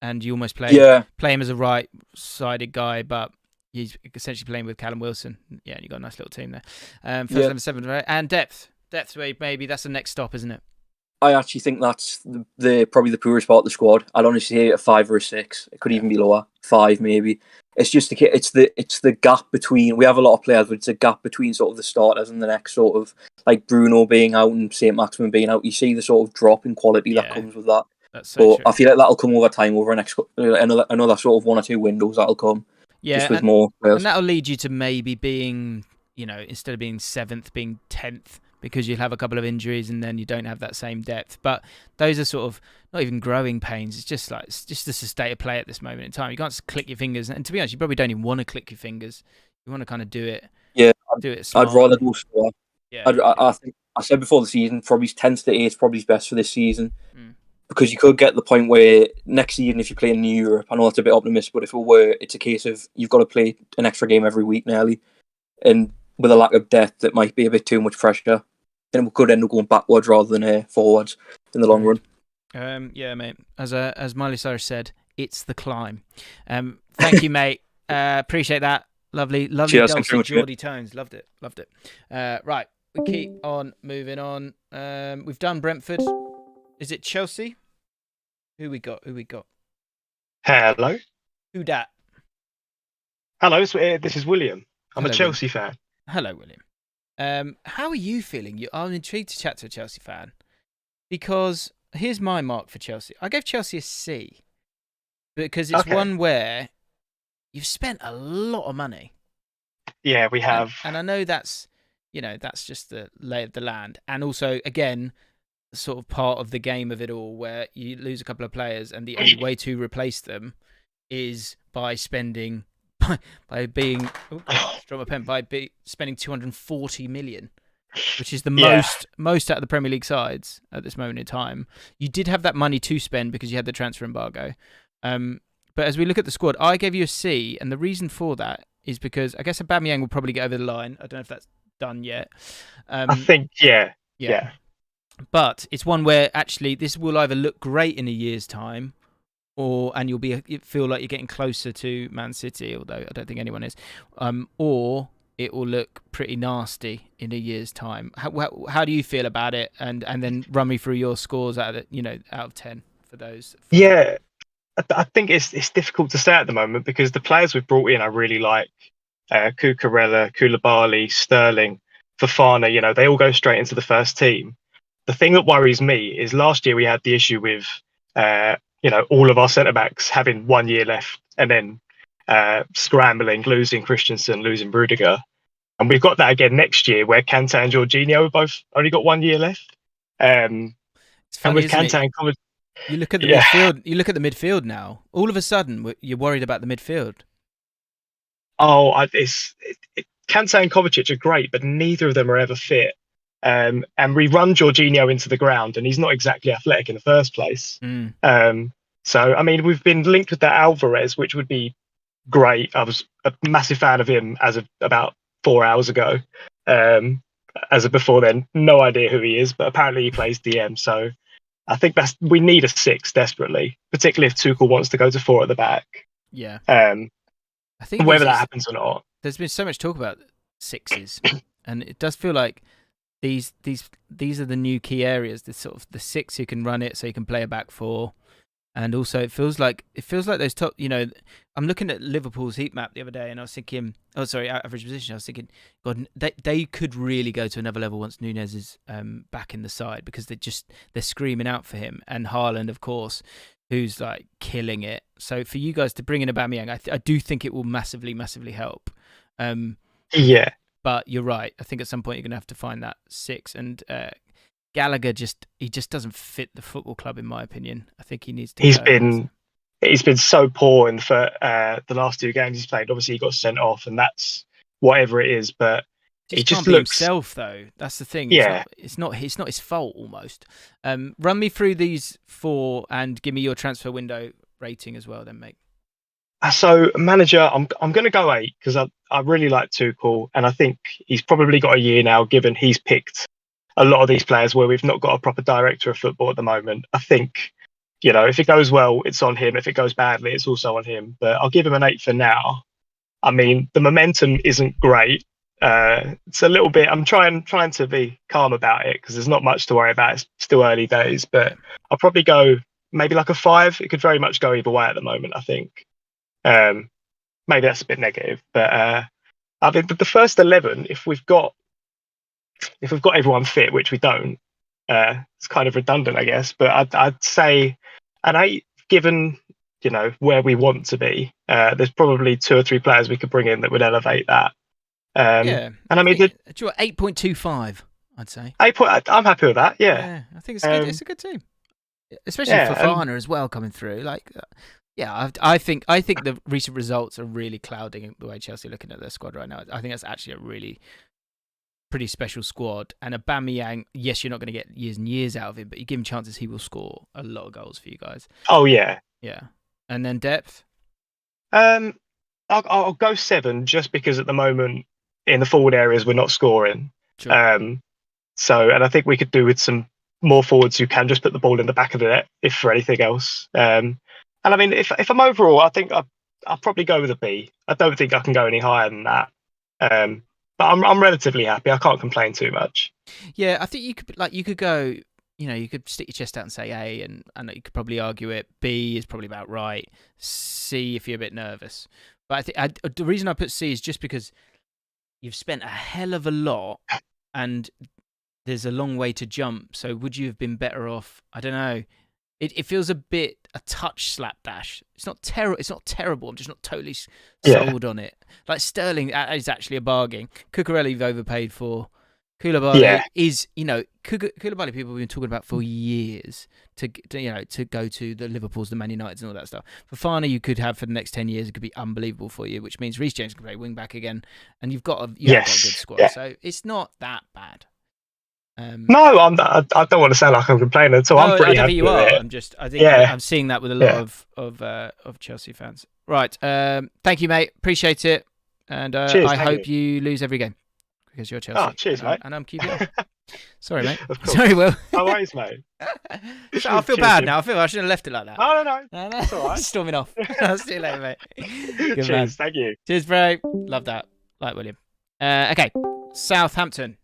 and you almost play him as a right-sided guy, but he's essentially playing with Callum Wilson. Yeah, and you got a nice little team there. First 7, right? And depth. depth where maybe that's the next stop, isn't it? I actually think that's probably the poorest part of the squad. I'd honestly say a 5 or a 6. It could even be lower, 5 maybe. It's just it's the gap between. We have a lot of players, but it's a gap between sort of the starters and the next sort of, like Bruno being out and St. Maximin being out. You see the sort of drop in quality that comes with that. That's so true. I feel like that'll come over time, over another sort of 1 or 2 windows that'll come. Yeah, just with more players. And that'll lead you to maybe being, instead of being 7th, being 10th. Because you'll have a couple of injuries and then you don't have that same depth. But those are sort of not even growing pains. It's just the state of play at this moment in time. You can't just click your fingers. And to be honest, you probably don't even want to click your fingers. You want to kind of do it. Yeah, do it smartly. I'd rather go slower. Yeah, I think I said before the season, probably 10th to 8th probably best for this season. Because you could get the point where next season, if you play in Europe, I know that's a bit optimistic, but if it were, it's a case of you've got to play an extra game every week nearly. And with a lack of depth, it might be a bit too much pressure. Then we could end up going backwards rather than forwards in the long run. Yeah, mate. As Miley Cyrus said, it's the climb. Thank you, mate. Appreciate that. Lovely Cheers, dulcet Geordie tones. Loved it. Right, we keep on moving on. We've done Brentford. Is it Chelsea? Who we got? Hello. Who dat? Hello, this is William. I'm Hello, a Chelsea fan. Hello, William. How are you feeling? I'm intrigued to chat to a Chelsea fan because here's my mark for Chelsea. I gave Chelsea a C because it's one where you've spent a lot of money. Yeah, we have. And I know that's just the lay of the land. And also, again, sort of part of the game of it all where you lose a couple of players and the only way to replace them is by spending... by spending 240 million, which is the most out of the Premier League sides at this moment in time. You did have that money to spend because you had the transfer embargo. But as we look at the squad, I gave you a C, and the reason for that is because I guess Aubameyang will probably get over the line. I don't know if that's done yet. I think, yeah. But it's one where actually this will either look great in a year's time, and you feel like you're getting closer to Man City, although I don't think anyone is, or it will look pretty nasty in a year's time. How do you feel about it? And then run me through your scores out of 10 for those. Yeah, I think it's difficult to say at the moment because the players we've brought in I really like. Cucurella, Koulibaly, Sterling, Fofana. They all go straight into the first team. The thing that worries me is last year we had the issue with all of our centre-backs having 1 year left and then scrambling, losing Christensen, losing Rudiger. And we've got that again next year where Kante and Jorginho have both only got 1 year left. It's funny, and with Kante and Kovacic... You look at the midfield. You look at the midfield now. All of a sudden, you're worried about the midfield. Oh, Kante and Kovacic are great, but neither of them are ever fit. And we run Jorginho into the ground, and he's not exactly athletic in the first place. So, I mean, we've been linked with that Alvarez, which would be great. I was a massive fan of him as of about 4 hours ago. As of before then, no idea who he is, but apparently he plays DM. So I think we need a 6 desperately, particularly if Tuchel wants to go to 4 at the back. Yeah. I think whether that happens or not. There's been so much talk about 6s, and it does feel like these are the new key areas. The sort of the 6 who can run it, so you can play a back 4, and also it feels like those top. I'm looking at Liverpool's heat map the other day, and I was thinking, average position. I was thinking, God, they could really go to another level once Nunez is back in the side because they're screaming out for him, and Haaland, of course, who's like killing it. So for you guys to bring in Aubameyang, I do think it will massively, massively help. Yeah. But you're right. I think at some point you're going to have to find that 6. And Gallagher just doesn't fit the football club, in my opinion. I think he needs to. He's been so poor in the last 2 games he's played. Obviously, he got sent off, and that's whatever it is. But he just looks himself, though. That's the thing. Yeah, it's not his fault almost. Run me through these 4 and give me your transfer window rating as well, then, mate. So manager, I'm going to go 8 because I really like Tuchel, and I think he's probably got a year now, given he's picked a lot of these players where we've not got a proper director of football at the moment. I think, if it goes well, it's on him. If it goes badly, it's also on him. But I'll give him an 8 for now. I mean, the momentum isn't great. It's a little bit. I'm trying to be calm about it because there's not much to worry about. It's still early days, but I'll probably go maybe like a 5. It could very much go either way at the moment, I think. Maybe that's a bit negative, but I think the first 11, if we've got everyone fit, which we don't, it's kind of redundant, I guess. But I'd say an 8, given where we want to be. There's probably 2 or 3 players we could bring in that would elevate that. And I mean, 8.25, I'd say. 8 I'm happy with that. Yeah, I think it's good. It's a good team, especially for Fofana as well coming through. I think the recent results are really clouding the way Chelsea are looking at their squad right now. I think that's actually a really pretty special squad. And Aubameyang, yes, you're not going to get years and years out of him, but you give him chances, he will score a lot of goals for you guys. Oh yeah. And then depth. I'll go 7 just because at the moment in the forward areas we're not scoring. Sure. And I think we could do with some more forwards who can just put the ball in the back of the net, if for anything else. And I mean, if I'm overall, I think I'll probably go with a B. I don't think I can go any higher than that. But I'm relatively happy. I can't complain too much. Yeah, I think you could go. You could stick your chest out and say A, and you could probably argue it. B is probably about right. C if you're a bit nervous. But I think the reason I put C is just because you've spent a hell of a lot, and there's a long way to jump. So would you have been better off? I don't know. It feels a touch slapdash. It's not terrible. I'm just not totally sold on it. Like Sterling is actually a bargain. Cucurella you've overpaid for. Koulibaly is, Koulibaly people have been talking about for years to go to the Liverpools, the Man Uniteds and all that stuff. Fofana you could have for the next 10 years. It could be unbelievable for you, which means Reece James can play wing back again, and you've got a good squad. Yeah. So it's not that bad. No, I don't want to sound like I'm complaining at all. I'm pretty happy you with are. it. I think I'm seeing that with a lot of Chelsea fans. Right. Thank you, mate. Appreciate it. And cheers, I hope you lose every game because you're Chelsea. Oh, cheers, mate. And I'm QPR. Sorry, mate. Of course. Sorry, Will. No worries, mate. So I feel bad now. I shouldn't have left it like that. Oh, no. That's all right. Storming off. I'll see you later, mate. Good cheers. Man. Thank you. Cheers, bro. Love that. Like William. Okay. Southampton.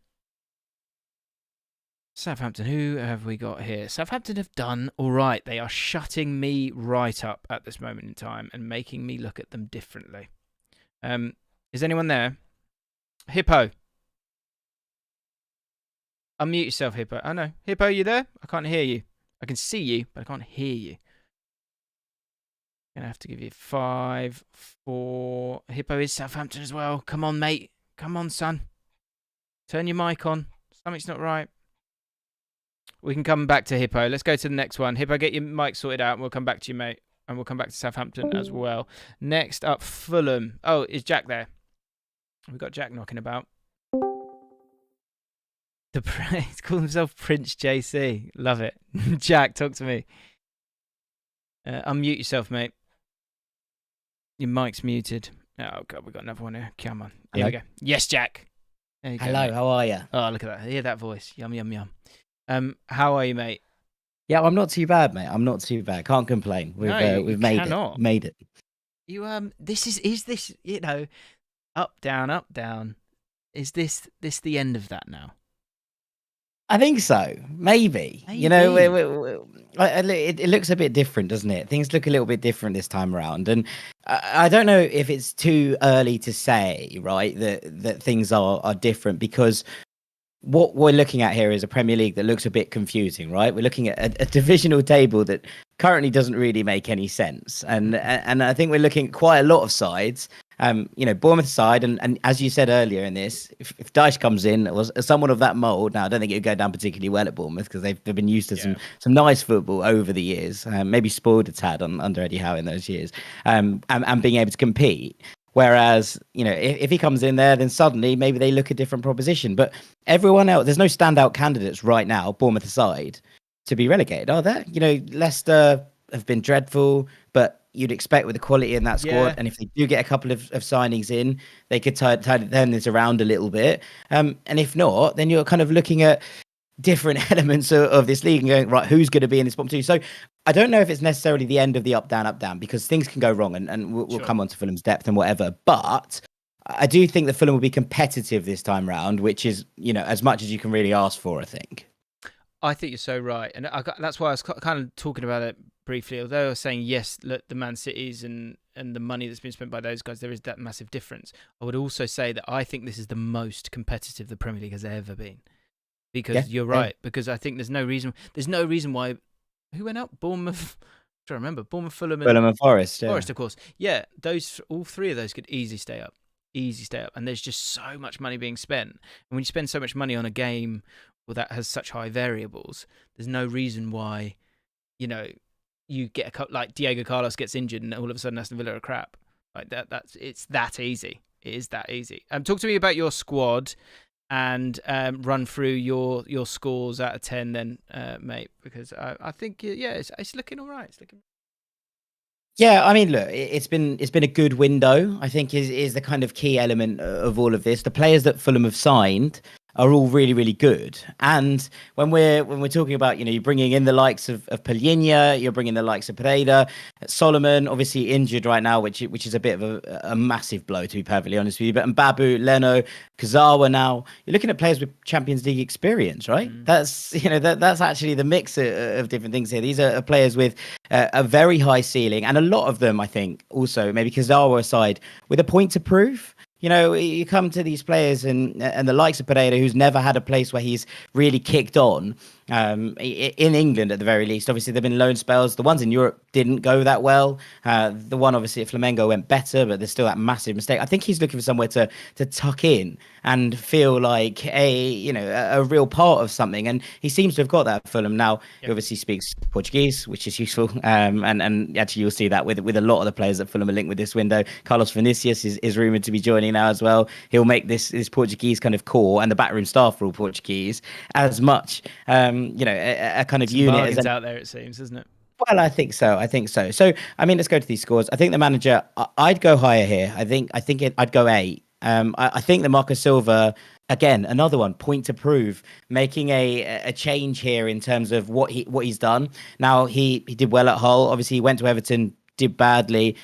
Who have we got here? Southampton have done all right. They are shutting me right up at this moment in time and making me look at them differently. Is anyone there? Hippo. Unmute yourself, Hippo. Oh, no. Hippo, you there? I can't hear you. I can see you, but I can't hear you. I'm going to have to give you 5, 4. Hippo is Southampton as well. Come on, mate. Come on, son. Turn your mic on. Something's not right. We can come back to Hippo. Let's go to the next one. Hippo, get your mic sorted out and we'll come back to you, mate. And we'll come back to Southampton as well. Next up, Fulham. Oh, is Jack there? We've got Jack knocking about. He's called himself Prince JC. Love it. Jack, talk to me. Unmute yourself, mate. Your mic's muted. Oh, God, we've got another one here. Come on. There we go. Yes, Jack. There you go, hello, mate. how are you? Oh, look at that. Hear that voice. Yum, yum, yum. How are you, mate? Yeah, I'm not too bad, mate. I'm not too bad. Can't complain. We've made it. Made it. You this is this, up down. Is this the end of that now? I think so. Maybe. It looks a bit different, doesn't it? Things look a little bit different this time around, and I don't know if it's too early to say, right, that things are different, because what we're looking at here is a Premier League that looks a bit confusing, right? We're looking at a divisional table that currently doesn't really make any sense, and I think we're looking at quite a lot of sides. Bournemouth side, and as you said earlier in this, if Dyche comes in, was someone of that mould. Now, I don't think it would go down particularly well at Bournemouth because they've been used to some nice football over the years, maybe spoiled a tad under Eddie Howe in those years, and being able to compete. Whereas, if he comes in there, then suddenly maybe they look a different proposition. But everyone else, there's no standout candidates right now, Bournemouth aside, to be relegated, are there? Leicester have been dreadful, but you'd expect with the quality in that squad, and if they do get a couple of signings in, they could turn this around a little bit. And if not, then you're kind of looking at different elements of this league and going, right, who's going to be in this bottom two? So I don't know if it's necessarily the end of the up, down, because things can go wrong, and we'll come on to Fulham's depth and whatever. But I do think that Fulham will be competitive this time round, which is, as much as you can really ask for, I think. I think you're so right. And that's why I was kind of talking about it briefly. Although I was saying, yes, look, the Man Cities and the money that's been spent by those guys, there is that massive difference. I would also say that I think this is the most competitive the Premier League has ever been. Because you're right. Because I think there's no reason why. Who went up? Bournemouth. I remember Bournemouth, Fulham, and Forest. Yeah. Forest, of course. Yeah, all three of those could easily stay up. And there's just so much money being spent. And when you spend so much money on a game that has such high variables, there's no reason why, you get like Diego Carlos gets injured and all of a sudden Aston Villa are crap. Like it's that easy. It is that easy. Talk to me about your squad and run through your scores out of 10 then, mate, because I think it's looking all right. Yeah, I mean, look, it's been a good window. I think is the kind of key element of all of this. The players that Fulham have signed are all really, really good. And when we're talking about, you're bringing in the likes of Palhinha, you're bringing the likes of Pereira, Solomon, obviously injured right now, which is a bit of a massive blow, to be perfectly honest with you. But Mbabu, Leno, Kazawa now, you're looking at players with Champions League experience, right? That's that's actually the mix of different things here. These are players with a very high ceiling, and a lot of them, I think, also maybe Kazawa aside, with a point to prove. You come to these players and the likes of Pereira, who's never had a place where he's really kicked on, in England at the very least. Obviously, there have been loan spells. The ones in Europe didn't go that well. The one, obviously, at Flamengo went better, but there's still that massive mistake. I think he's looking for somewhere to tuck in and feel like a real part of something. And he seems to have got that at Fulham. Now, he obviously speaks Portuguese, which is useful. And actually, you'll see that with a lot of the players that Fulham are linked with this window. Carlos Vinicius is rumoured to be joining now as well. He'll make this Portuguese kind of core, and the backroom staff are all Portuguese, as much a kind of Some unit out there, it seems, isn't it? Well, I think so. So I mean, let's go to these scores. I think the manager, I'd go higher here. I'd go 8. I think that Marco Silva, again, another one, point to prove, making a change here in terms of what he's done. Now he did well at Hull. Obviously, he went to Everton, did badly.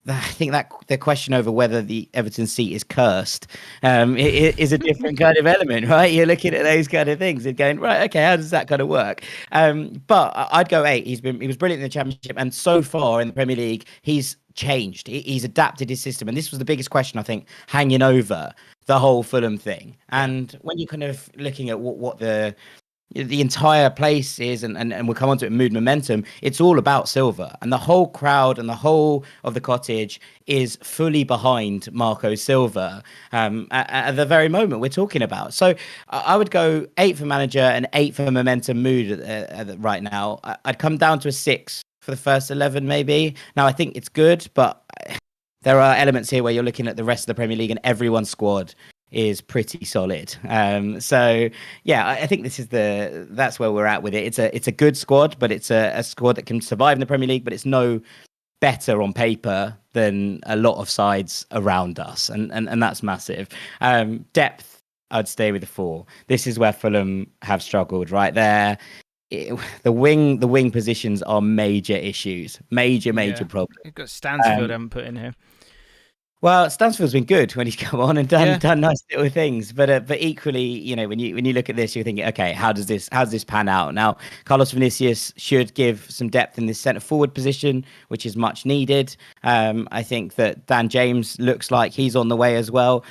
I think that the question over whether the Everton seat is cursed is a different kind of element, right? You're looking at those kind of things and going, right, okay, how does that kind of work? But I'd go 8. He was brilliant in the Championship, and so far in the Premier League, he's changed. He's adapted his system, and this was the biggest question, I think, hanging over the whole Fulham thing. And when you're kind of looking at what the entire place is, and we'll come on to it, mood momentum, it's all about Silva, and the whole crowd and the whole of the cottage is fully behind Marco Silva at the very moment we're talking about. So I would go 8 for manager and 8 for momentum mood right now. I'd come down to a 6 for the first 11 maybe. Now I think it's good, but there are elements here where you're looking at the rest of the Premier League and everyone's squad is pretty solid. So yeah, I think that's where we're at with it. It's a good squad, but it's a squad that can survive in the Premier League, but it's no better on paper than a lot of sides around us, and that's massive. Depth, I'd stay with the 4. This is where Fulham have struggled right there. The wing positions are major issues, major problems. You've got Stansfield haven't put in here. Well, Stansfield's been good when he's come on and done nice little things, but equally, when you look at this, you're thinking, okay, how does this pan out? Now, Carlos Vinicius should give some depth in this centre forward position, which is much needed. I think that Dan James looks like he's on the way as well.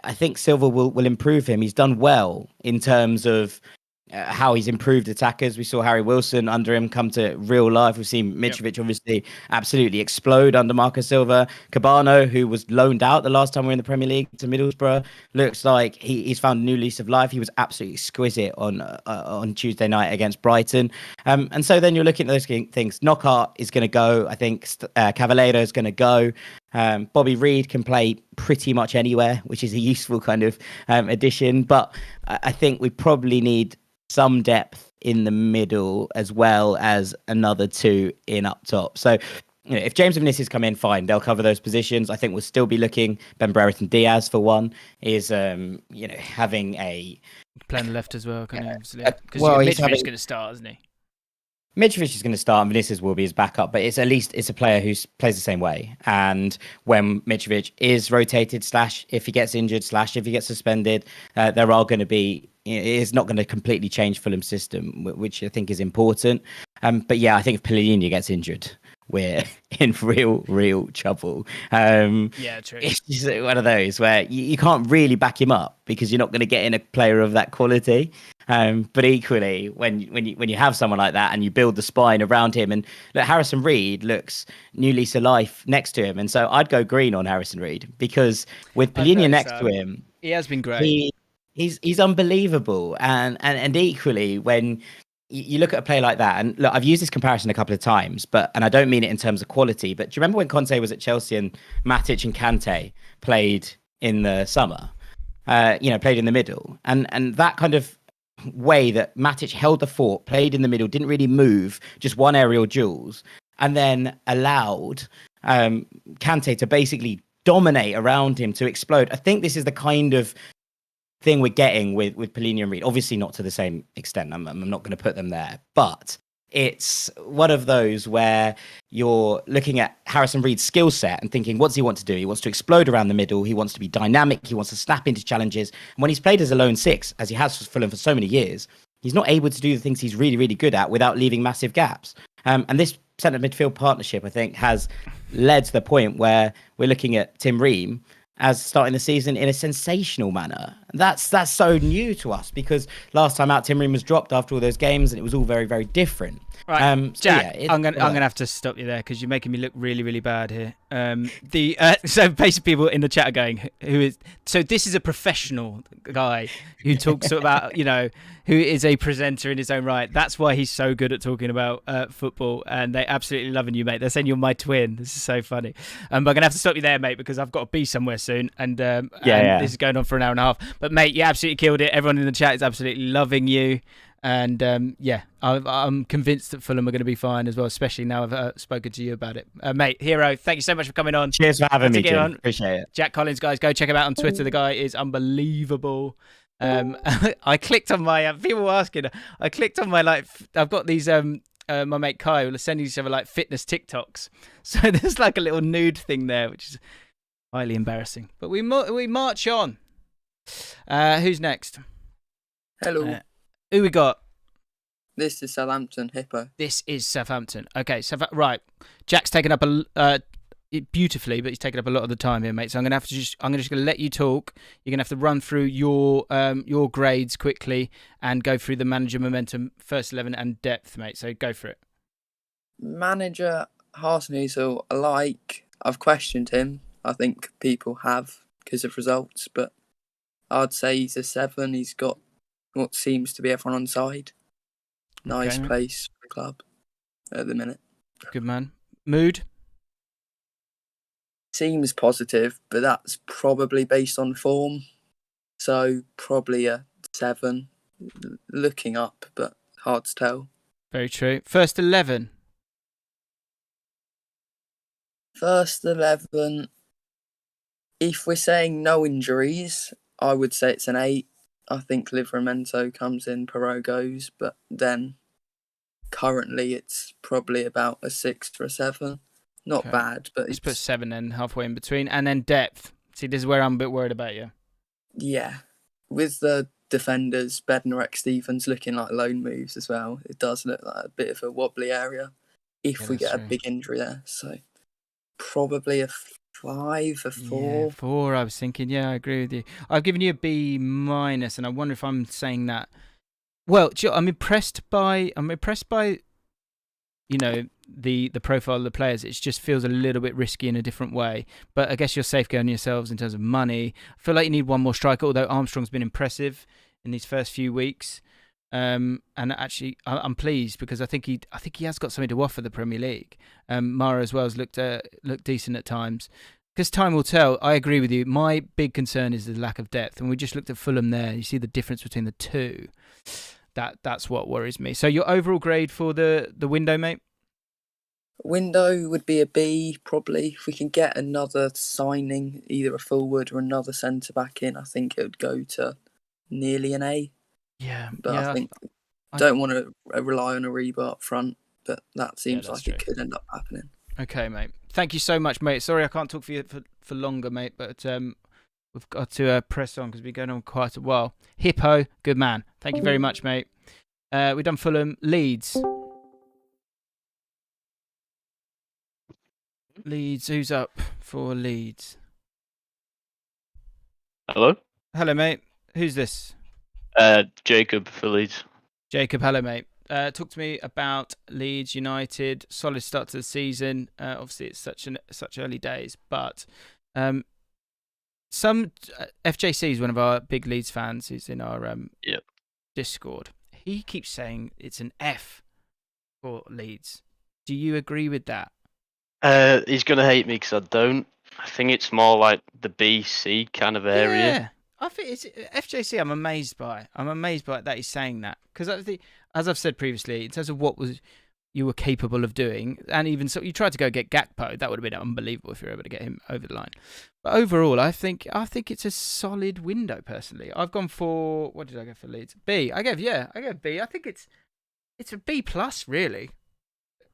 I think Silva will improve him. He's done well in terms of how he's improved attackers. We saw Harry Wilson under him come to real life. We've seen Mitrovic obviously absolutely explode under Marco Silva. Cabano, who was loaned out the last time we were in the Premier League to Middlesbrough, looks like he's found a new lease of life. He was absolutely exquisite on Tuesday night against Brighton. And so then you're looking at those things. Knockaert is going to go. I think Cavaleiro is going to go. Bobby Reed can play pretty much anywhere, which is a useful kind of addition. But I think we probably need some depth in the middle as well as another 2 in up top. So, if James and Vinicius come in, fine, they'll cover those positions. I think we'll still be looking. Ben Brereton Diaz, for one, is having a playing the left as well, kind of, because well, Mitrovic going to start, isn't he? Mitrovic is going to start and Vinicius will be his backup, but it's at least it's a player who plays the same way. And when Mitrovic is rotated, / if he gets injured, / if he gets suspended, there are going to be, it's not going to completely change Fulham's system, which I think is important. But yeah, I think if Pellegrini gets injured, we're in real trouble. Yeah, true. It's just one of those where you can't really back him up because you're not going to get in a player of that quality. But equally, when you have someone like that and you build the spine around him, and look, Harrison Reed looks new lease of life next to him, and so I'd go green on Harrison Reed because with Pellegrini next to him, he has been great. He's unbelievable, and equally when you look at a player like that, and look, I've used this comparison a couple of times, and I don't mean it in terms of quality, but do you remember when Conte was at Chelsea and Matic and Kante played in the summer? Played in the middle, and that kind of way that Matic held the fort, played in the middle, didn't really move, just one aerial duels, and then allowed Kante to basically dominate around him, to explode. I think this is the kind of thing we're getting with Pellegrini and Reed. Obviously not to the same extent. I'm not going to put them there, but it's one of those where you're looking at Harrison Reed's skill set and thinking, what does he want to do? He wants to explode around the middle. He wants to be dynamic. He wants to snap into challenges. And when he's played as a lone six, as he has for Fulham for so many years, he's not able to do the things he's really, really good at without leaving massive gaps. And this centre midfield partnership, I think, has led to the point where we're looking at Tim Ream as starting the season in a sensational manner. That's so new to us because last time out, Tim Ream was dropped after all those games and it was all very, very different. Right, Jack, yeah, I'm gonna have to stop you there because you're making me look really, really bad here. So basically, people in the chat are going, so this is a professional guy who talks about, who is a presenter in his own right. That's why he's so good at talking about football, and they absolutely loving you, mate. They're saying you're my twin. This is so funny. But I'm gonna have to stop you there, mate, because I've got to be somewhere soon, and this is going on for an hour and a half. But mate, you absolutely killed it. Everyone in the chat is absolutely loving you. And I'm convinced that Fulham are going to be fine as well, especially now I've spoken to you about it. Mate, Hero, thank you so much for coming on. Cheers for having me, Jim. Appreciate it. Jack Collins, guys, go check him out on Twitter. The guy is unbelievable. I clicked on my people were asking. I clicked on my I've got these my mate Kai will send each other fitness TikToks. So there's a little nude thing there, which is highly embarrassing. But we march on. Who's next? Hello. Who we got? This is Southampton, Hippo. This is Southampton. Okay, right. Jack's taken up beautifully, but he's taken up a lot of the time here, mate. So I'm gonna let you talk. You're gonna have to run through your grades quickly and go through the manager, momentum, first 11, and depth, mate. So go for it. Manager Hasenhuttl, I've questioned him. I think people have because of results, but I'd say he's a 7. He's got what seems to be everyone on side. Nice place for the club at the minute. Good man. Mood? Seems positive, but that's probably based on form. So probably a 7. Looking up, but hard to tell. Very true. First 11? First 11, if we're saying no injuries, I would say it's an 8. I think Livramento comes in, Perot goes, but then currently it's probably about a 6 or a 7. Not bad, but let's put 7 then, halfway in between. And then depth. See, this is where I'm a bit worried about you. Yeah. With the defenders, Bednarek, Stevens looking like loan moves as well. It does look like a bit of a wobbly area if we get a big injury there. So probably a 5, a 4. Yeah, 4, I was thinking. Yeah, I agree with you. I've given you a B-, and I wonder if I'm saying that. Well, I'm impressed by the profile of the players. It just feels a little bit risky in a different way. But I guess you're safeguarding yourselves in terms of money. I feel like you need one more striker, although Armstrong's been impressive in these first few weeks. And actually, I'm pleased because I think he has got something to offer the Premier League. Mara as well has looked decent at times. Because time will tell. I agree with you. My big concern is the lack of depth, and we just looked at Fulham there. You see the difference between the two. That's what worries me. So your overall grade for the window, mate? Window would be a B, probably. If we can get another signing, either a forward or another centre back in, I think it would go to nearly an A. Yeah, but I think don't want to rely on Ariba up front. but that seems like it could end up happening. Okay, mate. Thank you so much, mate. Sorry I can't talk for you for longer, mate, but we've got to press on because we've been going on quite a while. Hippo, good man. Thank you very much, mate. We've done Fulham. Leeds. Leeds, who's up for Leeds? Hello? Hello, mate. Who's this? Jacob for Leeds. Jacob, hello, mate. Talk to me about Leeds United. Solid start to the season. Obviously, it's such early days, but some FJC is one of our big Leeds fans who's in our Discord. He keeps saying it's an F for Leeds. Do you agree with that? He's going to hate me because I don't. I think it's more like the B-C kind of area. Yeah, I think it's FJC. I'm amazed by that he's saying that because as I've said previously, in terms of what you were capable of doing, and even so, you tried to go get Gakpo. That would have been unbelievable if you were able to get him over the line. But overall, I think it's a solid window. Personally, I've gone for what did I go for Leeds? B. I gave B. I think it's a B plus really.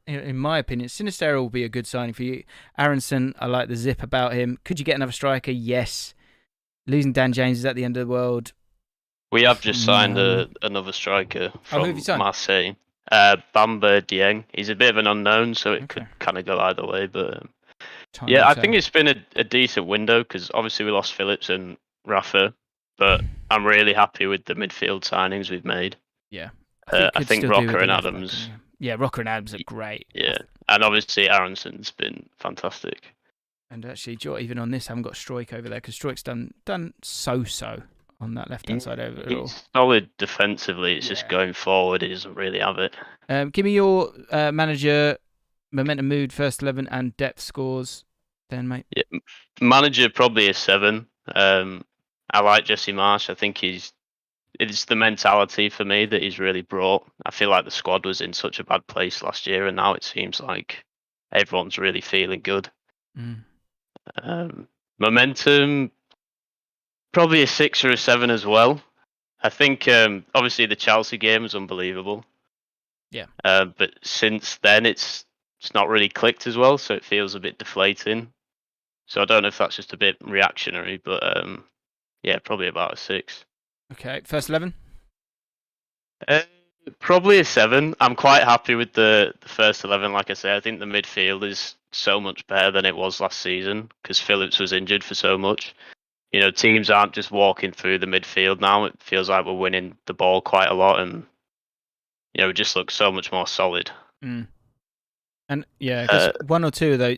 In my opinion, Sinistero will be a good signing for you. Aronson, I like the zip about him. Could you get another striker? Yes. Losing Dan James is at the end of the world. We have just signed another striker from Marseille. Bamba Dieng. He's a bit of an unknown, so it could kind of go either way. But I think it's been a decent window because obviously we lost Phillips and Rafa, but I'm really happy with the midfield signings we've made. Yeah. I think Rocker and Adams. Yeah, Rocker and Adams are great. Yeah, and obviously Aronson's been fantastic. And actually, even on this, I haven't got Stroik over there because Stroik's done so on that left-hand side over it all. He's solid defensively. It's just going forward. He doesn't really have it. Give me your manager, momentum, mood, first 11, and depth scores then, mate. Yeah, manager probably a 7. I like Jesse Marsh. I think it's the mentality for me that he's really brought. I feel like the squad was in such a bad place last year, and now it seems like everyone's really feeling good. Momentum, probably a 6 or a 7 as well. I think obviously the Chelsea game was unbelievable. Yeah. But since then it's not really clicked as well, so it feels a bit deflating. So I don't know if that's just a bit reactionary, but probably about a 6. Okay, first 11? Probably a 7. I'm quite happy with the first 11. Like I say, I think the midfield is so much better than it was last season because Phillips was injured for so much. You know, teams aren't just walking through the midfield now. It feels like we're winning the ball quite a lot, and it just looks so much more solid. And cause one or two of those,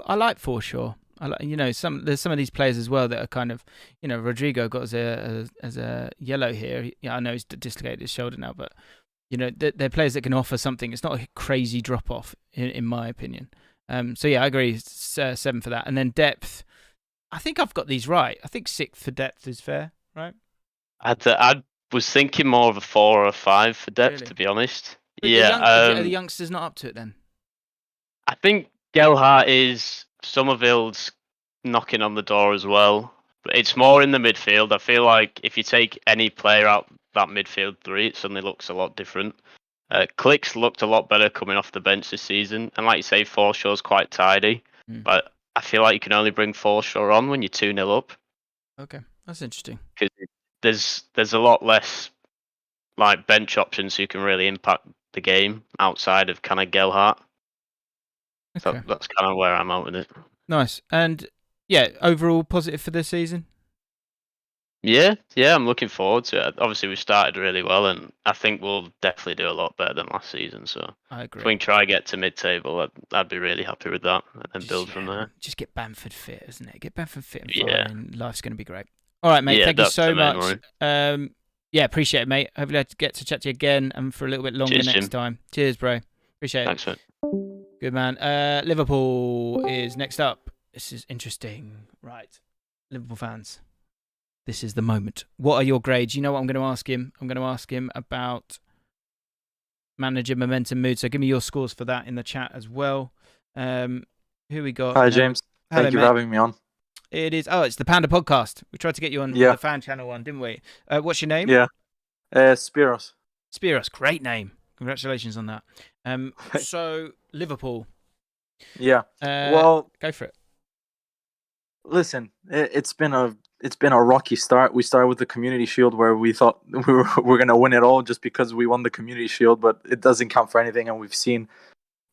I like Forshaw. I like, there's some of these players as well that are kind of, Rodrigo got as a yellow here. Yeah, I know he's dislocated his shoulder now, but they're players that can offer something. It's not a crazy drop off in my opinion. So yeah, I agree. 7 for that, and then depth. I think I've got these right. I think 6 for depth is fair, right? I was thinking more of a 4 or a 5 for depth, really? To be honest. But are the youngsters not up to it then? I think Gelhardt is. Somerville's knocking on the door as well, but it's more in the midfield. I feel like if you take any player out that midfield 3, it suddenly looks a lot different. Clicks looked a lot better coming off the bench this season, and like you say, Forshaw's quite tidy, but I feel like you can only bring Forshaw on when you're 2-0 up. Okay, that's interesting. Because there's a lot less like bench options who can really impact the game outside of kind of Gelhardt. Okay. So that's kind of where I'm at with it. Nice. And overall positive for this season? Yeah, I'm looking forward to it. Obviously, we started really well, and I think we'll definitely do a lot better than last season. So I agree. If we can try get to mid-table, I'd be really happy with that, and then build from there. Just get Bamford fit, isn't it? Get Bamford fit and fine, and life's going to be great. All right, mate. Thank you so much. Appreciate it, mate. Hopefully I get to chat to you again and for a little bit longer next time. Cheers, bro. Appreciate it. Thanks, mate. Good man. Liverpool is next up. This is interesting. Right. Liverpool fans, this is the moment. What are your grades? You know what I'm going to ask him? I'm going to ask him about manager, momentum, mood. So give me your scores for that in the chat as well. Who we got? Hi, James. Thank you for having me on. It is. Oh, it's the Panda podcast. We tried to get you on the fan channel one, didn't we? What's your name? Yeah. Spiros. Spiros. Great name. Congratulations on that. So Liverpool. Yeah. Well, go for it. Listen, it's been a rocky start. We started with the Community Shield where we thought we were going to win it all just because we won the Community Shield, but it doesn't count for anything, and we've seen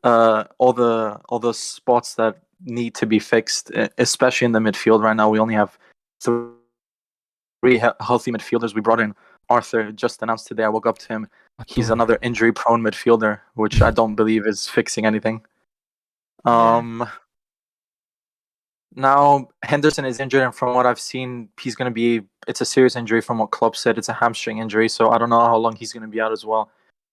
all the spots that need to be fixed, especially in the midfield right now. We only have three healthy midfielders. We brought in Arthur, just announced today. I woke up to him. He's another injury-prone midfielder, which I don't believe is fixing anything. Now Henderson is injured, and from what I've seen, it's a serious injury. From what Klopp said, it's a hamstring injury, so I don't know how long he's going to be out as well.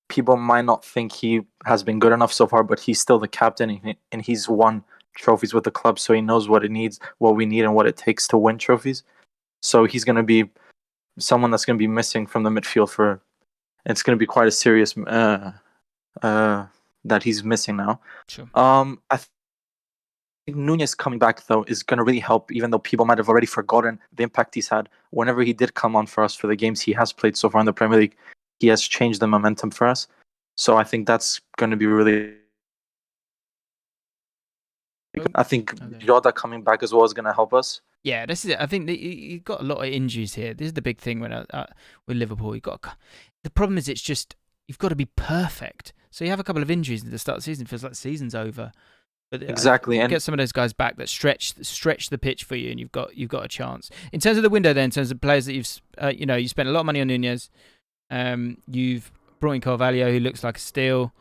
People might not think he has been good enough so far, but he's still the captain, and he's won trophies with the club, so he knows what we need, and what it takes to win trophies. So he's going to be someone that's going to be missing from the midfield it's going to be quite a serious that he's missing now. Sure. I think Nunez coming back though is going to really help, even though people might have already forgotten the impact he's had. Whenever he did come on for us for the games he has played so far in the Premier League, he has changed the momentum for us. So I think that's going to be really. I think Jota coming back as well is going to help us. Yeah, this is it. I think that you've got a lot of injuries here. This is the big thing with Liverpool. The problem is it's just you've got to be perfect. So you have a couple of injuries at the start of the season. It feels like the season's over. But exactly, and get some of those guys back that stretch the pitch for you, and you've got a chance. In terms of the window, then, in terms of players that you've you spent a lot of money on Nunez. You've brought in Carvalho, who looks like a steal,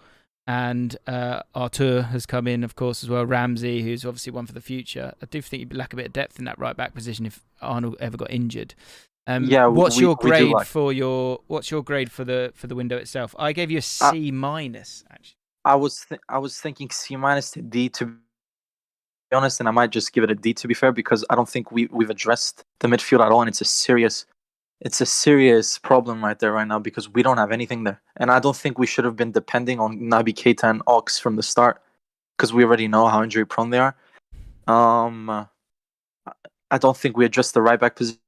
and Artur has come in, of course, as well. Ramsey, who's obviously one for the future. I do think you'd lack a bit of depth in that right back position if Arnold ever got injured. What's your grade for the window itself? I gave you a C minus. Actually, I was thinking C minus to D, to be honest, and I might just give it a D to be fair, because I don't think we've addressed the midfield at all, and it's a serious problem right there right now because we don't have anything there. And I don't think we should have been depending on Naby Keita and Ox from the start because we already know how injury prone they are. I don't think we addressed the right back position.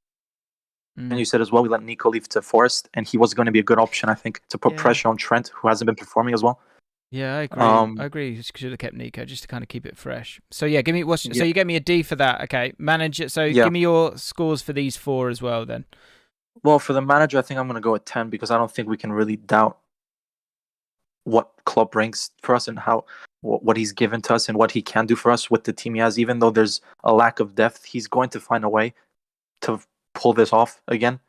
And you said as well, we let Nico leave to Forest, and he was going to be a good option, I think, to put pressure on Trent, who hasn't been performing as well. Yeah, I agree. I agree. You should have kept Nico just to kind of keep it fresh. So yeah, so you gave me a D for that. Okay, manager. So give me your scores for these four as well, then. Well, for the manager, I think I'm going to go at 10 because I don't think we can really doubt what Klopp brings for us and what he's given to us and what he can do for us with the team he has. Even though there's a lack of depth, he's going to find a way to pull this off again.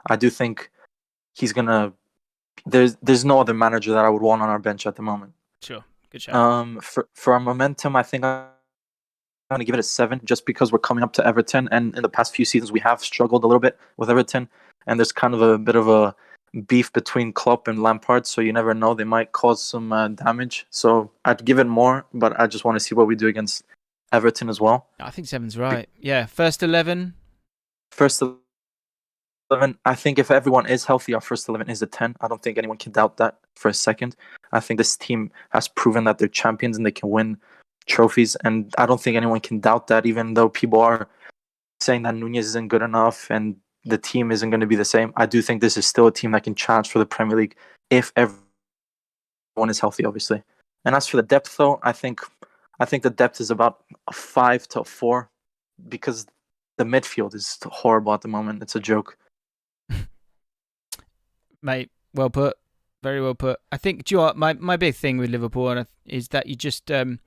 I do think he's going to. There's no other manager that I would want on our bench at the moment. Sure, good shout. For our momentum, I think I'm going to give it a 7 just because we're coming up to Everton, and in the past few seasons we have struggled a little bit with Everton. And there's kind of a bit of a beef between Klopp and Lampard, so you never know. They might cause some damage. So I'd give it more, but I just want to see what we do against Everton as well. I think 7's right. Yeah, first 11. First 11. I think if everyone is healthy, our first 11 is a 10. I don't think anyone can doubt that for a second. I think this team has proven that they're champions and they can win trophies. And I don't think anyone can doubt that, even though people are saying that Nunez isn't good enough and the team isn't going to be the same. I do think this is still a team that can challenge for the Premier League if everyone is healthy, obviously. And as for the depth, though, I think the depth is about a 5 to a 4 because the midfield is horrible at the moment. It's a joke. Mate, well put. Very well put. I think, do you know what, my big thing with Liverpool is that you just... this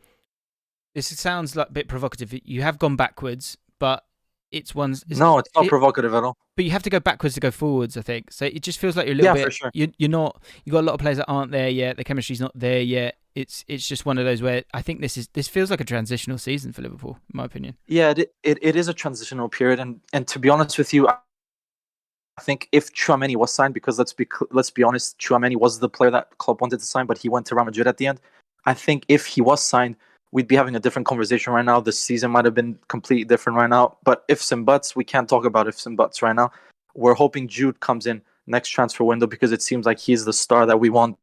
sounds like a bit provocative. You have gone backwards, but it's not provocative at all. But you have to go backwards to go forwards, I think. So it just feels like you're a little bit. For sure. You're not. You got a lot of players that aren't there yet. The chemistry's not there yet. It's just one of those where I think this feels like a transitional season for Liverpool, in my opinion. Yeah, it is a transitional period, and to be honest with you, I think if Tchouaméni was signed, because let's be honest, Tchouaméni was the player that Klopp wanted to sign, but he went to Real Madrid at the end. I think if he was signed, we'd be having a different conversation right now. The season might have been completely different right now. But ifs and buts, we can't talk about ifs and buts right now. We're hoping Jude comes in next transfer window because it seems like he's the star that we want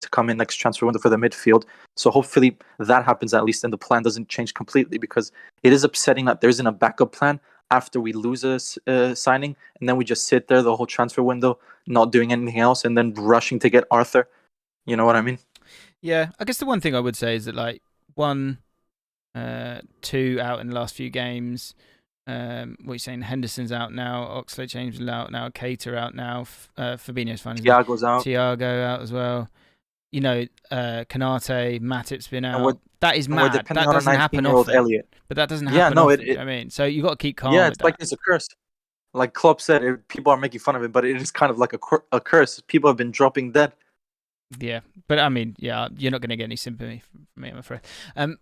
to come in next transfer window for the midfield. So hopefully that happens at least, and the plan doesn't change completely, because it is upsetting that there isn't a backup plan after we lose a signing, and then we just sit there the whole transfer window not doing anything else and then rushing to get Arthur. You know what I mean? Yeah, I guess the one thing I would say is that like 1, 2 out in the last few games. What are you saying? Henderson's out now. Oxlade-Chamberlain's out now. Keita out now. Fabinho's fine. Thiago's out. Thiago out as well. You know, Kanate, Matip's been out. That is mad. That doesn't happen often. Elliot. But that doesn't happen often. I mean, so you got to keep calm. Yeah, with it's like it's a curse. Like Klopp said, people are making fun of it, but it is kind of like a curse. People have been dropping dead. Yeah, but I mean, yeah, you're not going to get any sympathy from me, I'm afraid.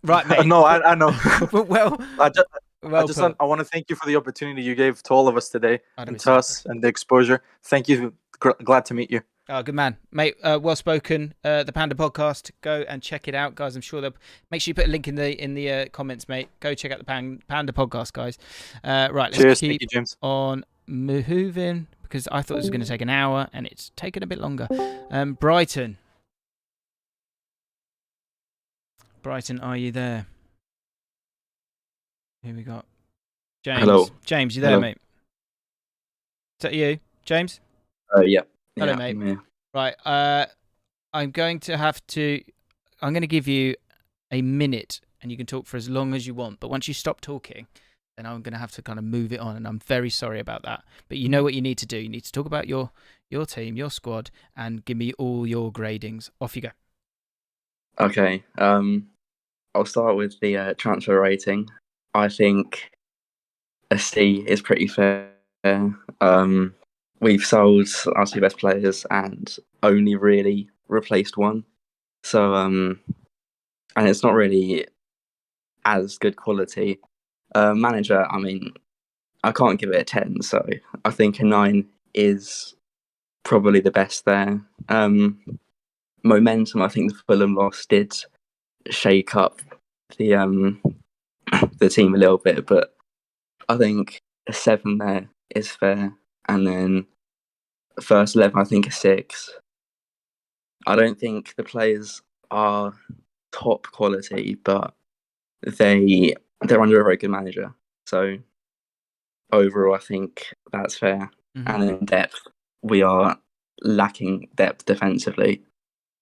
Right, mate. No, I know. well, I want to thank you for the opportunity you gave to all of us today, and to us, and the exposure. Thank you. Glad to meet you. Oh, good man, mate. Well spoken. The Panda Podcast. Go and check it out, guys. I'm sure they'll make sure you put a link in the comments, mate. Go check out the Panda Podcast, guys. Right, let's keep on moving because I thought this was going to take an hour and it's taken a bit longer. Brighton. Brighton, are you there? Here we got James. Hello. James, you there, mate? Is that you, James? Yeah. Hello, mate. Yeah. Right. I'm going to give you a minute and you can talk for as long as you want. But once you stop talking, then I'm going to have to kind of move it on. And I'm very sorry about that. But you know what you need to do. You need to talk about your team, your squad, and give me all your gradings. Off you go. Okay. I'll start with the transfer rating. I think a C is pretty fair. We've sold our 2 best players and only really replaced one. So, and it's not really as good quality. Manager, I mean, I can't give it a 10, so I think a 9 is probably the best there. Momentum, I think the Fulham loss did shake up the team a little bit, but I think a 7 there is fair. And then first 11, I think a 6. I don't think the players are top quality, but they're under a very good manager. So overall, I think that's fair. Mm-hmm. And in depth, we are lacking depth defensively,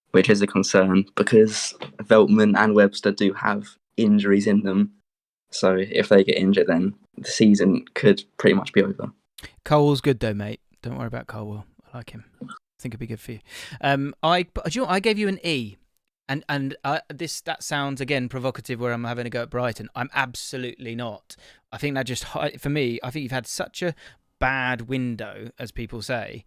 which is a concern because Veltman and Webster do have injuries in them. So if they get injured, then the season could pretty much be over. Colwell's good though, mate. Don't worry about Colwell. I like him. I think it'd be good for you. I gave you an E, and that sounds again provocative. Where I'm having a go at Brighton, I'm absolutely not. I think that just for me. I think you've had such a bad window, as people say,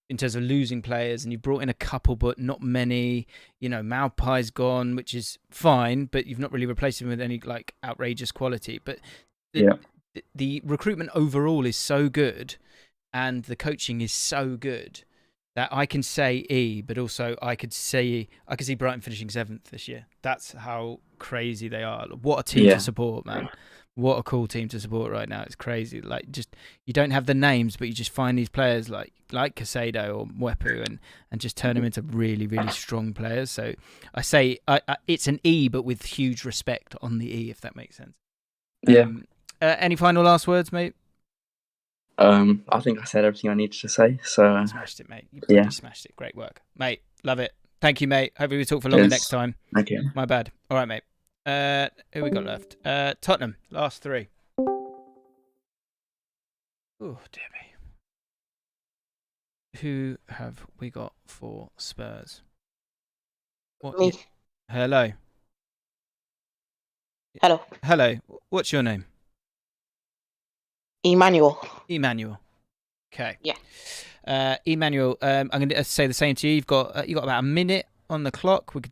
in terms of losing players, and you brought in a couple, but not many. You know, Maupai's gone, which is fine, but you've not really replaced him with any like outrageous quality. But the recruitment overall is so good and the coaching is so good that I can say E, but also I could see Brighton finishing 7th this year. That's how crazy they are. What a team to support, man. What a cool team to support right now. It's crazy. Like, just you don't have the names, but you just find these players like Casado or Mwepu and just turn them into really, really strong players. So I say it's an E, but with huge respect on the E, if that makes sense. Yeah. Any final last words, mate? I think I said everything I needed to say. So smashed it, mate. You smashed it. Great work, mate. Love it. Thank you, mate. Hopefully we talk for longer next time. Thank you. My bad. All right, mate. Who we got left? Tottenham. Last 3. Oh dear me. Who have we got for Spurs? Me. Hello. Hello. What's your name? Emmanuel. Okay. Yeah. Emmanuel, I'm going to say the same to you. You've got about a minute on the clock. You can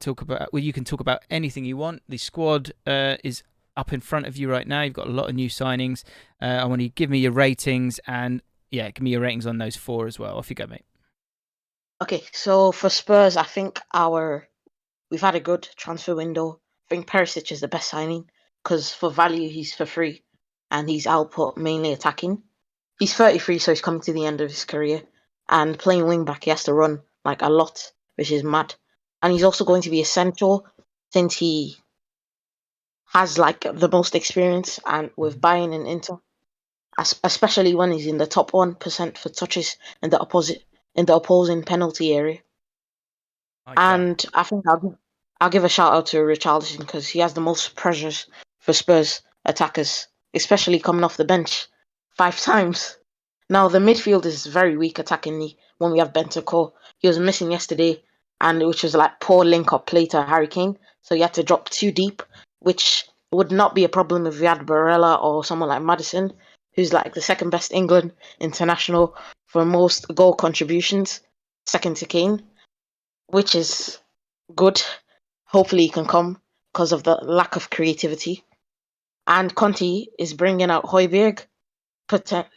talk about anything you want. The squad is up in front of you right now. You've got a lot of new signings. I want you to give me your ratings and give me your ratings on those 4 as well. Off you go, mate. Okay, so for Spurs, I think we've had a good transfer window. I think Perisic is the best signing because for value he's for free and he's output mainly attacking. He's 33, so he's coming to the end of his career. And playing wing back, he has to run like a lot, which is mad. And he's also going to be essential since he has like the most experience and with Bayern and Inter, especially when he's in the top 1% for touches in the opposing penalty area. And I think I'll give a shout out to Richarlison because he has the most pressures for Spurs attackers, especially coming off the bench 5 times. Now, the midfield is very weak attackingly when we have Bentancur. He was missing yesterday, and which was like poor link-up play to Harry Kane. So you had to drop too deep, which would not be a problem if we had Barella or someone like Maddison, who's like the second best England international for most goal contributions, second to Kane, which is good. Hopefully he can come because of the lack of creativity. And Conte is bringing out Højbjerg.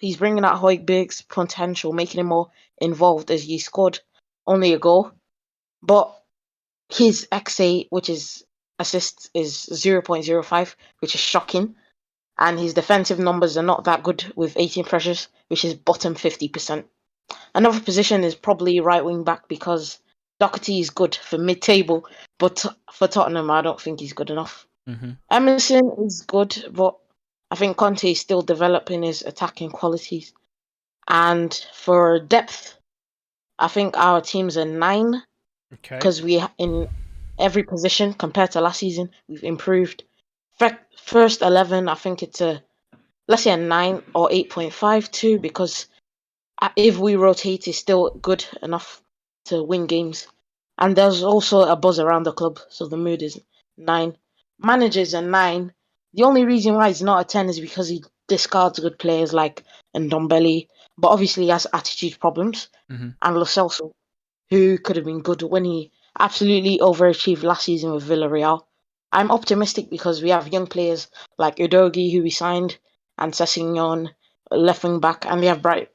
He's bringing out Højbjerg's potential, making him more involved as he scored only a goal. But his XA, which is assists, is 0.05, which is shocking. And his defensive numbers are not that good with 18 pressures, which is bottom 50%. Another position is probably right wing back because Doherty is good for mid-table, but for Tottenham, I don't think he's good enough. Mm-hmm. Emerson is good, but I think Conte is still developing his attacking qualities. And for depth, I think our team's a 9. Okay. Because we, in every position compared to last season, we've improved. First 11, I think it's let's say a 9 or 8.5 too, because if we rotate, it's still good enough to win games. And there's also a buzz around the club, so the mood is 9. Manager's a 9. The only reason why he's not a 10 is because he discards good players like Ndombele, but obviously he has attitude problems. Mm-hmm. And Lo Celso, who could have been good when he absolutely overachieved last season with Villarreal. I'm optimistic because we have young players like Udogi, who we signed, and Sessegnon, left wing back, and they have bright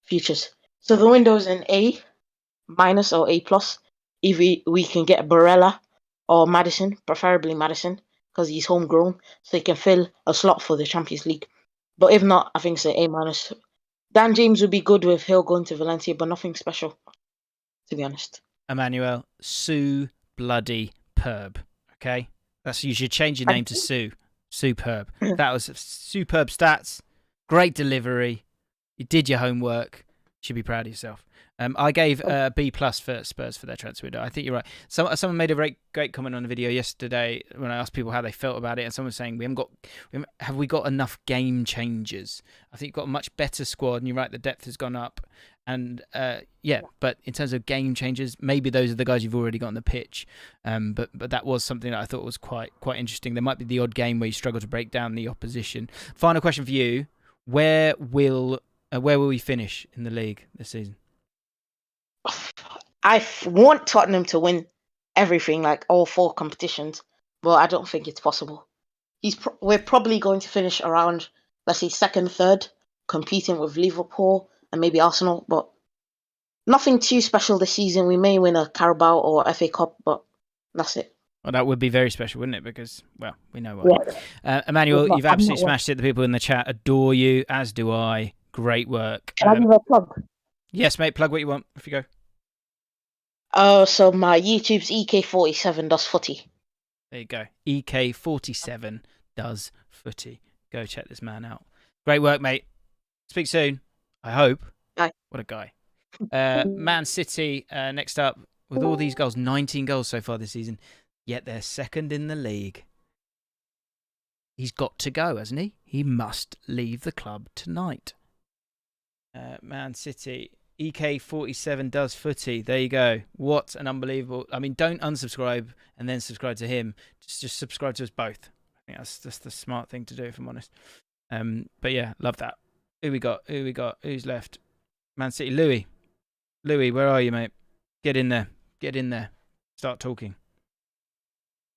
futures. So the window's an A- or A+. If we can get Barella or Maddison, preferably Maddison, because he's homegrown, so he can fill a slot for the Champions League. But if not, I think it's an A-. Dan James would be good with Hill going to Valencia, but nothing special, to be honest. Emmanuel, Sue bloody Perb. Okay? You should change your name to Sue. Superb. That was superb stats. Great delivery. You did your homework. You should be proud of yourself. I gave B+ for Spurs for their transfer window. I think you're right. Someone made a great comment on the video yesterday when I asked people how they felt about it, and someone was saying have we got enough game changers? I think you've got a much better squad, and you're right, the depth has gone up. And but in terms of game changers, maybe those are the guys you've already got on the pitch. But that was something that I thought was quite interesting. There might be the odd game where you struggle to break down the opposition. Final question for you: where will we finish in the league this season? I want Tottenham to win everything, like all 4 competitions, but I don't think it's possible. We're probably going to finish around, let's say, 2nd, 3rd, competing with Liverpool and maybe Arsenal, but nothing too special this season. We may win a Carabao or FA Cup, but that's it. Well, that would be very special, wouldn't it? Because, well, we know why. Yeah. Emmanuel, you've absolutely smashed it. The people in the chat adore you, as do I. Great work. Can I give a plug? Yes, mate. Plug what you want. Off you go. So my YouTube's EK47 does footy. There you go. EK47 does footy. Go check this man out. Great work, mate. Speak soon. I hope. Bye. What a guy. Man City, next up, with all these goals, 19 goals so far this season, yet they're 2nd in the league. He's got to go, hasn't he? He must leave the club tonight. Man City, EK47 does footy. There you go. What an unbelievable... I mean, don't unsubscribe and then subscribe to him. Just subscribe to us both. I think that's just the smart thing to do, if I'm honest. But yeah, love that. Who we got? Who's left? Man City. Louis, where are you, mate? Get in there. Start talking.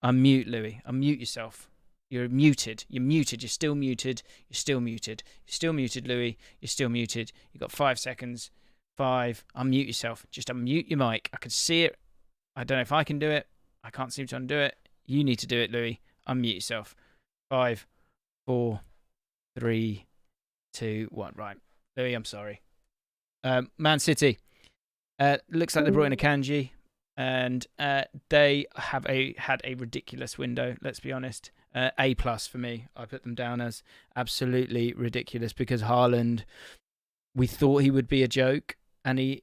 Unmute, Louis. Unmute yourself. You're muted. You're still muted. Louis. You're still muted. You've got 5 seconds. 5. Unmute yourself. Just unmute your mic. I can see it. I don't know if I can do it. I can't seem to undo it. You need to do it, Louis. Unmute yourself. 5, 4, 3, 2, 1. Right. Louis, I'm sorry. Man City. Looks like they brought in a Kanji, and they have had a ridiculous window, let's be honest. A+ for me. I put them down as absolutely ridiculous because Haaland, we thought he would be a joke, and he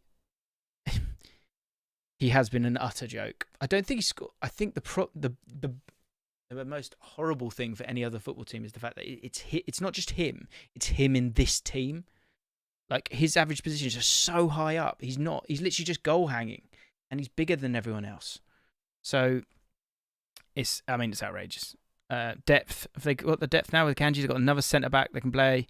he has been an utter joke. I don't think he scored. I think the most horrible thing for any other football team is the fact that it's not just him. It's him in this team. Like, his average positions are so high up. He's literally just goal hanging, and he's bigger than everyone else. So it's outrageous. Depth. If they got the depth now with Kanji, they've got another centre back they can play.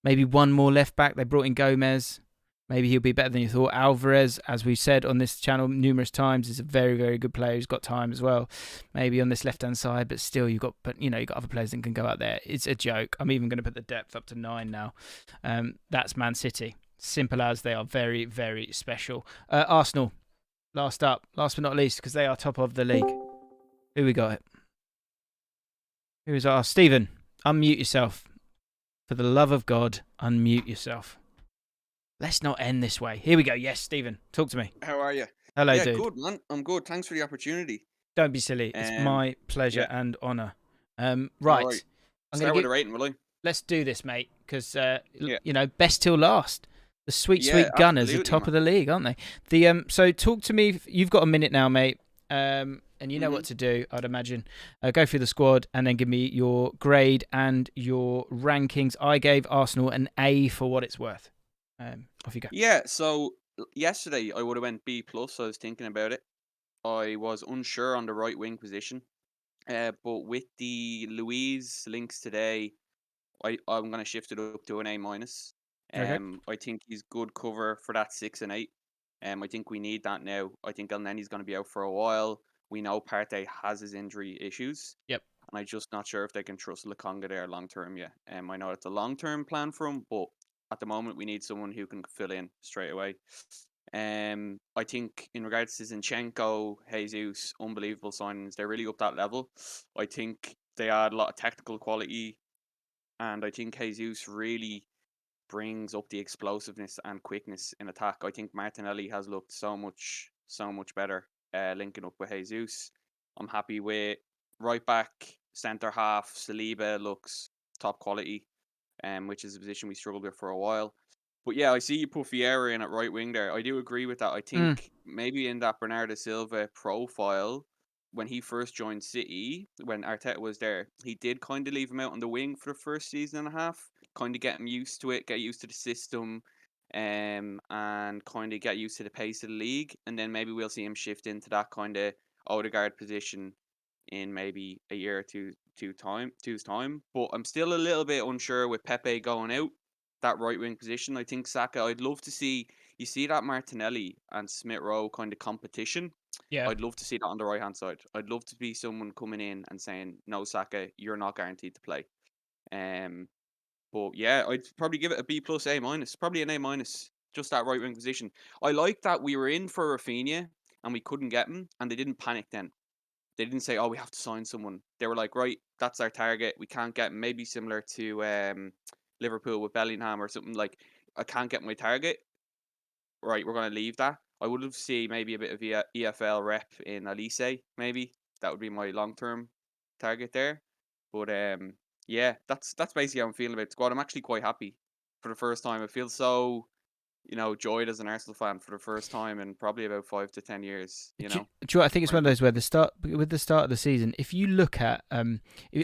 Maybe one more left back. They brought in Gomez. Maybe he'll be better than you thought. Alvarez, as we've said on this channel numerous times, is a very, very good player who's got time as well. Maybe on this left-hand side, but still, you've got other players that can go out there. It's a joke. I'm even going to put the depth up to 9 now. That's Man City. Simple as. They are very, very special. Arsenal, last but not least, because they are top of the league. Who we got? Who is our Stephen? Unmute yourself. For the love of God, unmute yourself. Let's not end this way. Here we go. Yes, Stephen, talk to me. How are you? Hello, dude. Good, man. I'm good. Thanks for the opportunity. Don't be silly. It's my pleasure and honour. Right. Right. Start with a rating, will I? Let's do this, mate, because, best till last. The sweet Gunners are top of the league, aren't they? So talk to me. You've got a minute now, mate, and you know what to do, I'd imagine. Go through the squad and then give me your grade and your rankings. I gave Arsenal an A for what it's worth. Off you go. Yeah, so yesterday I would have went B+. I was thinking about it. I was unsure on the right wing position. But with the Luiz links today, I'm going to shift it up to an A-. Okay. I think he's good cover for that 6 and 8. I think we need that now. I think Elneny's going to be out for a while. We know Partey has his injury issues. Yep. And I'm just not sure if they can trust Lokonga there long term yet. I know it's a long term plan for him, but at the moment we need someone who can fill in straight away. I think in regards to Zinchenko, Jesus, unbelievable signings. They're really up that level. I think they add a lot of technical quality, and I think Jesus really brings up the explosiveness and quickness in attack. I think Martinelli has looked so much better linking up with Jesus. I'm happy with right back, centre half. Saliba looks top quality, which is a position we struggled with for a while. But yeah, I see you put Vieira in at right wing there. I do agree with that. I think maybe in that Bernardo Silva profile, when he first joined City, when Arteta was there, he did kind of leave him out on the wing for the first season and a half, kind of get him used to it, get used to the system, and kind of get used to the pace of the league. And then maybe we'll see him shift into that kind of Odegaard position in maybe a year or two's time. But I'm still a little bit unsure with Pepe going out, that right wing position. I think Saka, I'd love to see, you see that Martinelli and Smith Rowe kind of competition. Yeah. I'd love to see that on the right hand side. I'd love to be someone coming in and saying, no, Saka, you're not guaranteed to play. But yeah, I'd probably give it a B+, A-, probably an A-, just that right wing position. I like that we were in for Rafinha and we couldn't get him, and they didn't panic then. They didn't say, oh, we have to sign someone. They were like, right, that's our target. We can't get him. Maybe similar to Liverpool with Bellingham or something, like, I can't get my target. Right, we're going to leave that. I would love to see maybe a bit of EFL rep in Elise, maybe. That would be my long-term target there. But yeah, that's basically how I'm feeling about the squad. I'm actually quite happy for the first time. I feel so, joyed as an Arsenal fan for the first time in probably about 5 to 10 years. Do you know what? I think it's one of those where the start of the season, if you look at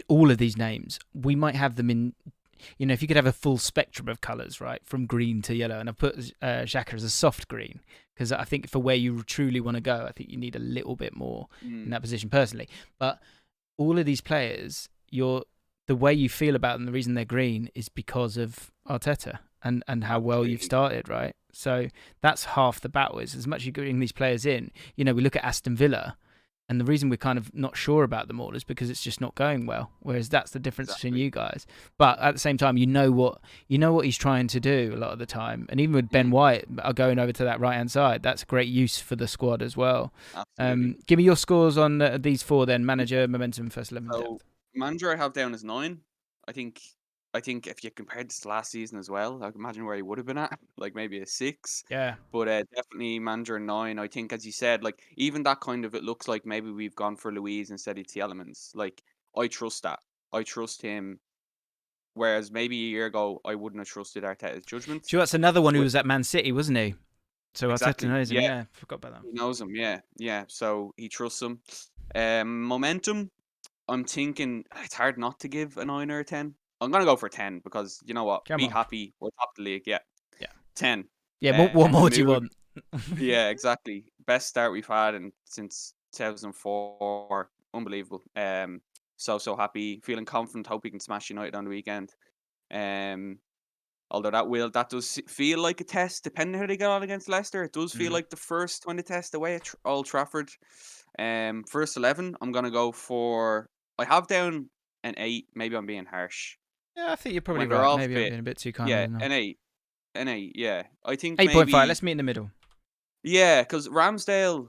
all of these names, we might have them in. If you could have a full spectrum of colours, right, from green to yellow, and I've put Xhaka as a soft green, because I think for where you truly want to go, I think you need a little bit more in that position personally. But all of these players, the way you feel about them, the reason they're green is because of Arteta and how well you've started, right? So that's half the battle. Is as much as you're getting these players in, we look at Aston Villa, and the reason we're kind of not sure about them all is because it's just not going well. Whereas that's the difference between you guys. But at the same time, you know what he's trying to do a lot of the time. And even with Ben White going over to that right-hand side, that's great use for the squad as well. Give me your scores on these four then. Manager, momentum, first 11. So, manager I have down as 9. I think if you compared this to last season as well, I can imagine where he would have been at, like maybe a 6. Yeah. But definitely manager 9. I think, as you said, like even that kind of, it looks like maybe we've gone for Luiz instead of Tielemans. Like, I trust that. I trust him. Whereas maybe a year ago, I wouldn't have trusted Arteta's judgment. Sure, that's another one who was at Man City, wasn't he? So Exactly. Arteta knows him. Yeah. Yeah, forgot about that. He knows him. Yeah. So he trusts him. Momentum. I'm thinking it's hard not to give a 9 or a 10. I'm gonna go for 10 because you know what? Come Be on. happy. We're top of the league. Yeah. 10. Yeah, what more the do you mood- want? Yeah, exactly. Best start we've had since 2004. Unbelievable. So happy, feeling confident. Hope we can smash United on the weekend. Although that does feel like a test, depending how they get on against Leicester. It does feel like the first kind of test away at Old Trafford. First 11, I'm gonna go for. I have down an 8. Maybe I'm being harsh. Yeah, I think you're probably When they're right. all Maybe I'm fit, being a bit too kind. yeah, of an 8. An 8, yeah. I think 8.5. maybe. Let's meet in the middle. Yeah, because Ramsdale,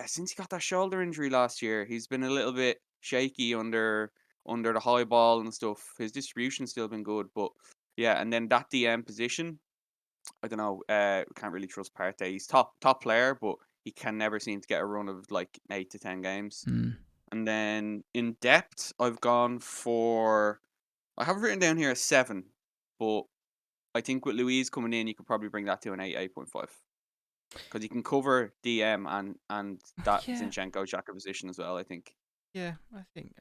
since he got that shoulder injury last year, he's been a little bit shaky under the high ball and stuff. His distribution's still been good, but yeah, and then that DM position, I don't know. Can't really trust Partey. He's top player, but he can never seem to get a run of like 8 to 10 games. And then in depth, I've gone for. I have written down here a 7, but I think with Louise coming in, you could probably bring that to an 8.5. Because you can cover DM and that Zinchenko Xhaka position as well, I think. Yeah, I think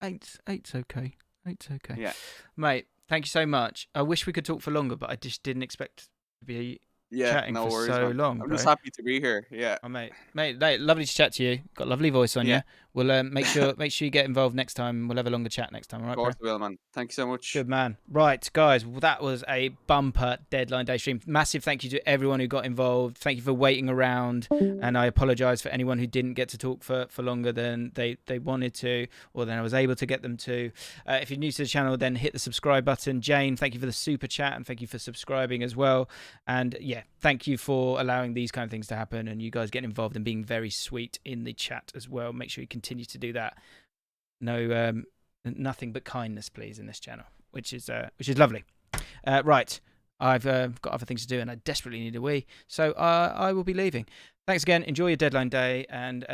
8's okay. 8's okay. Yeah. Mate, thank you so much. I wish we could talk for longer, but I just didn't expect to be chatting no for worries, so man. long. I'm bro. just happy to be here. Yeah. Oh, mate, lovely to chat to you. Got a lovely voice on you. We'll make sure you get involved next time. We'll have a longer chat next time. All right, of course, we will, man. Thank you so much. Good man. Right, guys, well, that was a bumper deadline day stream. Massive thank you to everyone who got involved. Thank you for waiting around, and I apologise for anyone who didn't get to talk for longer than they wanted to, or than I was able to get them to. If you're new to the channel, then hit the subscribe button. Jane, thank you for the super chat, and thank you for subscribing as well. And yeah, thank you for allowing these kind of things to happen, and you guys getting involved and being very sweet in the chat as well. Make sure you continue to do that. No, nothing but kindness, please, in this channel, which is lovely. Right, I've got other things to do, and I desperately need a wee, so I will be leaving. Thanks again. Enjoy your deadline day, and